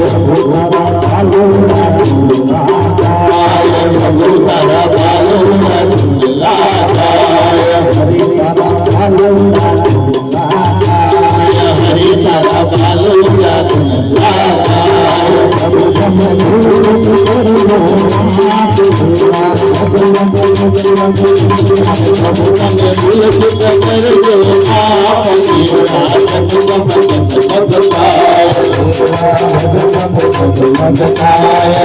પ્રભુ તારા બાલુના ધૂલા થાય હરિ તારા બાલુના ધૂલા થાય પ્રભુ તમે ભૂલ કરજો આપ દીવડા જગમગ જગમગ થાય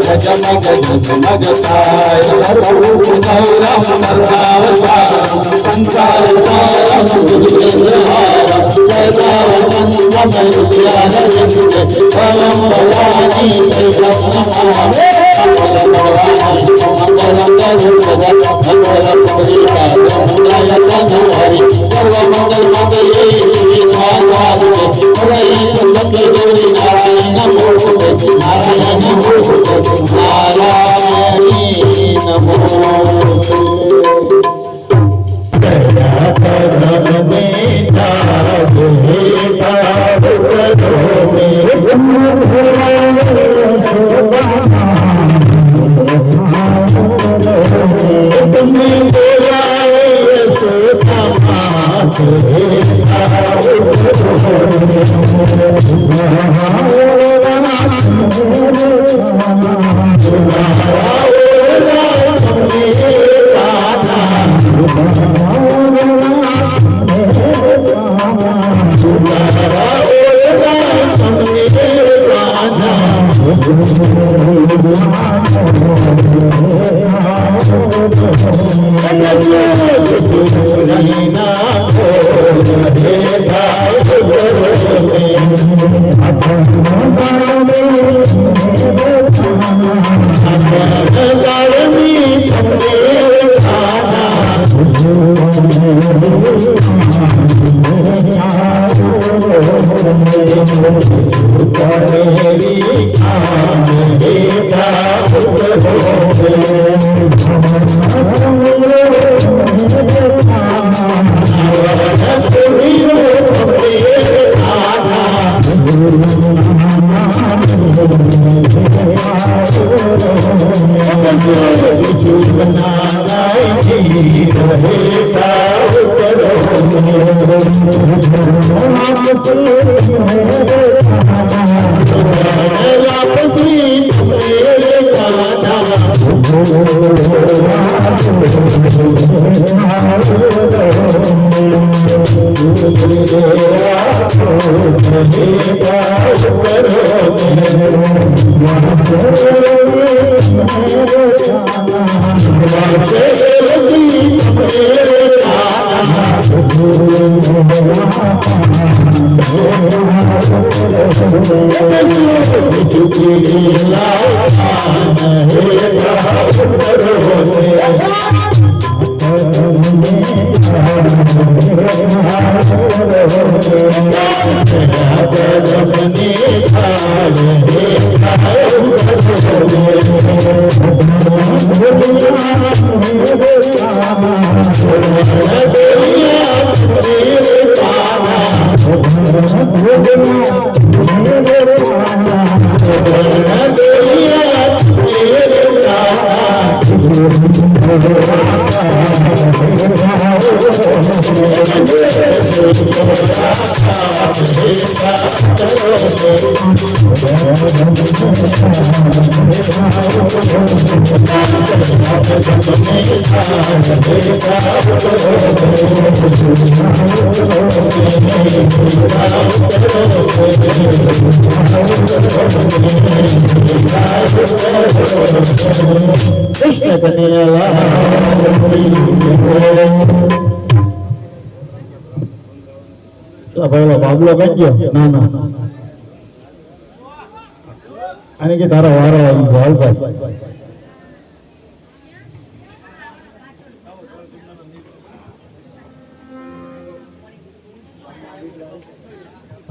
જગમગ જગમગ થાય નવરમ મરદાવતાર સંસાર સારમ ગુરુજનહાર સદાવન સમય પ્યાર જગત પરમ ભવાની સૈરમ નમામે મંગલ કરું જગત મંગલ પુરીકા મંગલ કનું હરિ સર્વ મંગલ મંગલે સ્વાહારે હરે સત્ય ગૌરી નારાયણ નમો નારાયણ નમો નારાયણી નમો બાબલો કઈ ગયો? ના ના, અને કે તારો વારો આવી ગયો. હાલ ભાઈ,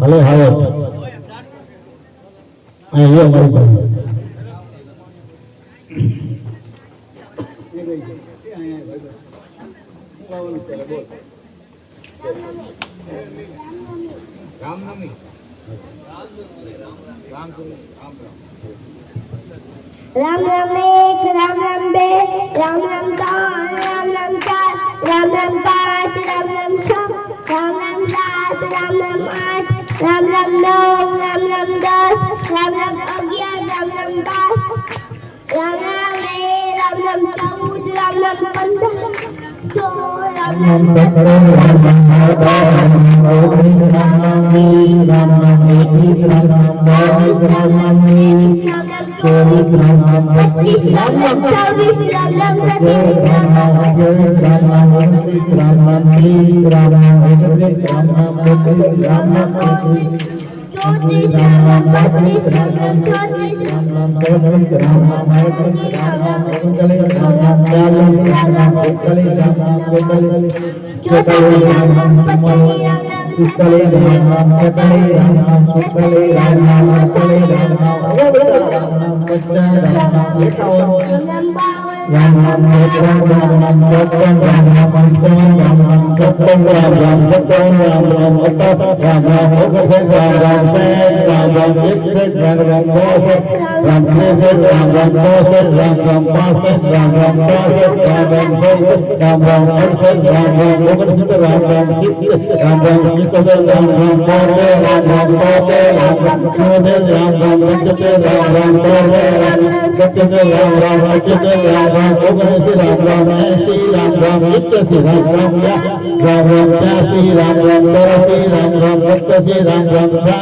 હાલો હાલો, અહીંયા મારી ભાઈ. राम राम एक, राम राम बे, राम राम तीन, राम राम चार, राम राम पाँच, राम राम छह, राम राम सात, राम राम आठ, राम राम नौ, राम राम 10, राम राम 11, राम राम 12, राम राम 13, राम राम 14, राम राम 15, 16, राम राम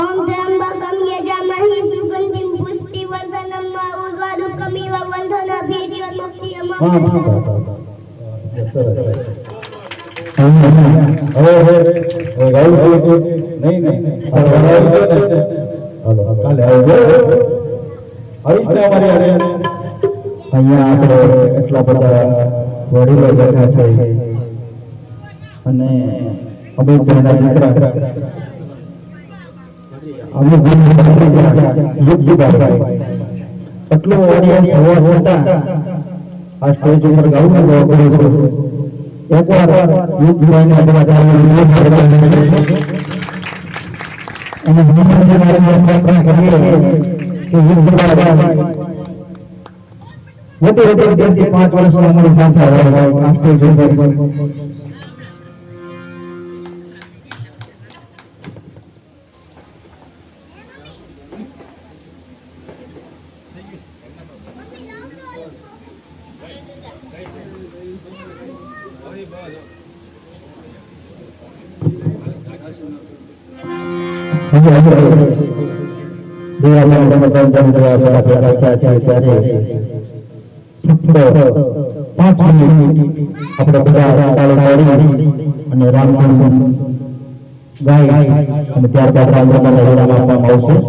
ओम त्र्यंबकम यजामहे सुगंधिं पुष्टिवर्धनम् उर्वारुकमिव बन्धनाभीर्यमुक्तियम्। અહીંયા આપણે એટલા બધા વડીલો બેઠા છે અને અમિતભાઈના દીકરા એટલો ઓડિયન્સ હોવા છતાં આ સ્ટેજ ઉપર ગાવું પડ્યું એકવાર યુગભાઈને મોટી મોટી 5 વર્ષમાં અમારી સાથે આપણે બધા તાળી પાડી અને રામધૂન ગાય અને ત્યારબાદ રામધૂનને વિરામ આપવામાં આવશે.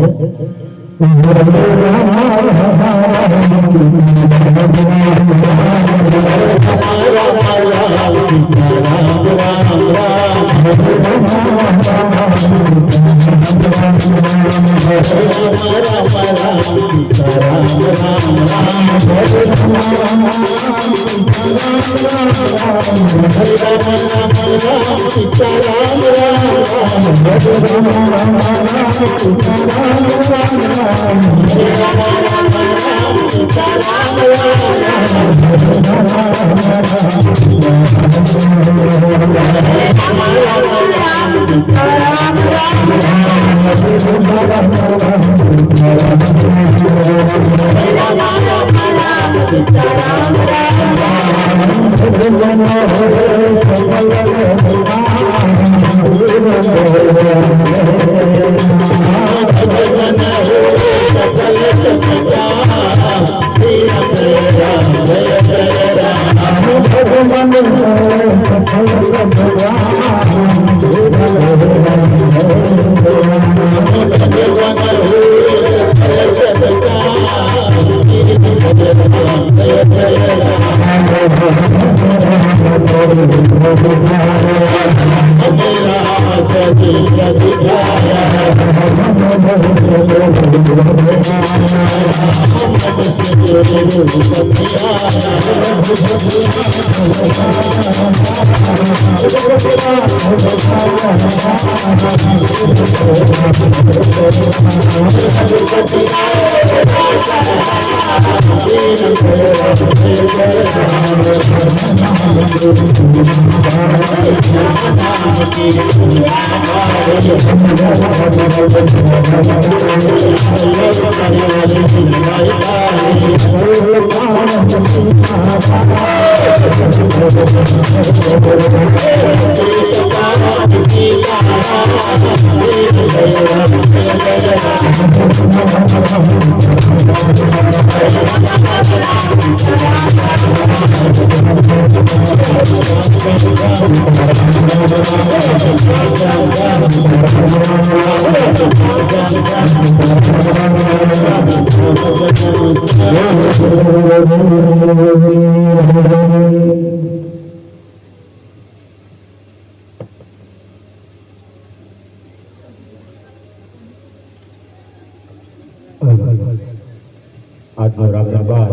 આજનો રામ બાદ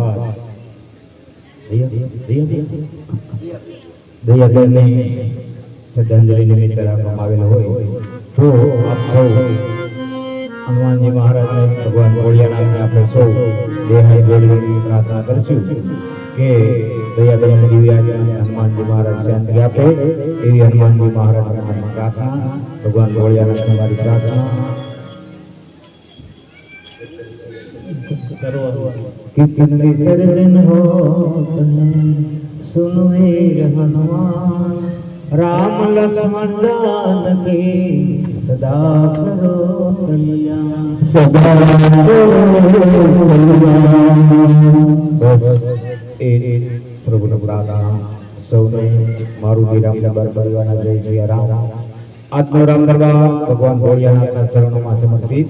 દયાબેનને શ્રદ્ધાંજલિ નિમિત્તે રાખવામાં આવેલો હોય તો આપ સૌ હનુમાનજી મહારાજને ભગવાન ભોળિયાનાથને આપણે સૌ બે હાથ જોડી પ્રાર્થના કરીશું કે દયાબેન દિવ્ય હનુમાનજી મહારાજ શાંતિ આપે એવી હનુમાનજી મહારાજને પ્રાર્થના ભગવાન ભોળિયાનાથને મારી પ્રાર્થના कितने सरदन हो सुनो वीर हनुमान राम लक्ष्मण जान के सदा करो कल्याण सदा बस ए प्रभु प्रार्थना સૌને મારું વિરામ દરબાર પરિવારના જય જય રામ. આજનો રામ દરબાર ભગવાન ભોળિયાનાથના ચરણોમાં સમર્પિત.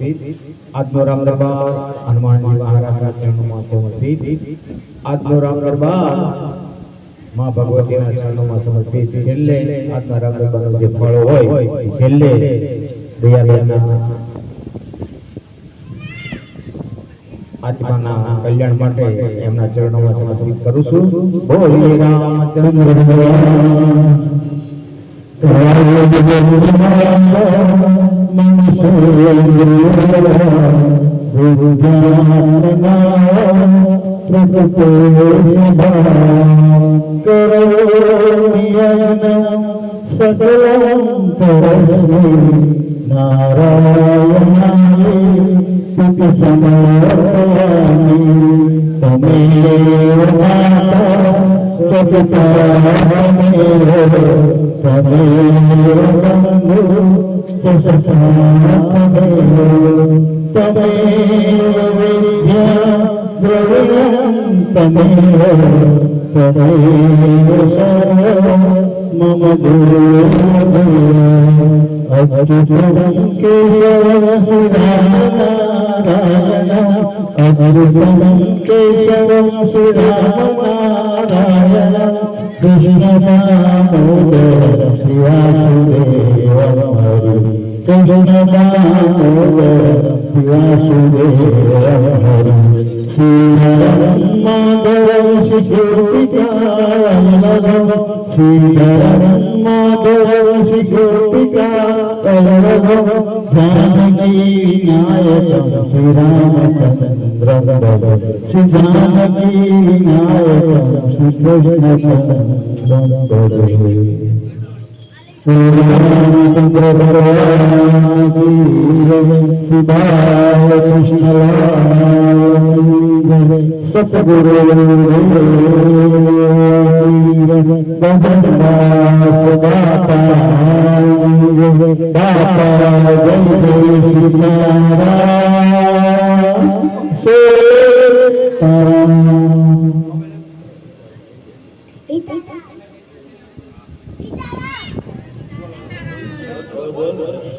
આજનો રામ દરબાર હનુમાનજી મહારાજના ચરણોમાં સમર્પિત. આજનો રામ દરબાર માં ભગવતીના ચરણોમાં સમર્પિત. છેલ્લે આજના રામ દરબારનો જે ફળ હોય એ છેલ્લે દયાબેનના આત્માના કલ્યાણ માટે એમના ચરણોમાં સમર્પિત કરું છું. બોલીએ રામચંદ્ર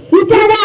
સીતારામ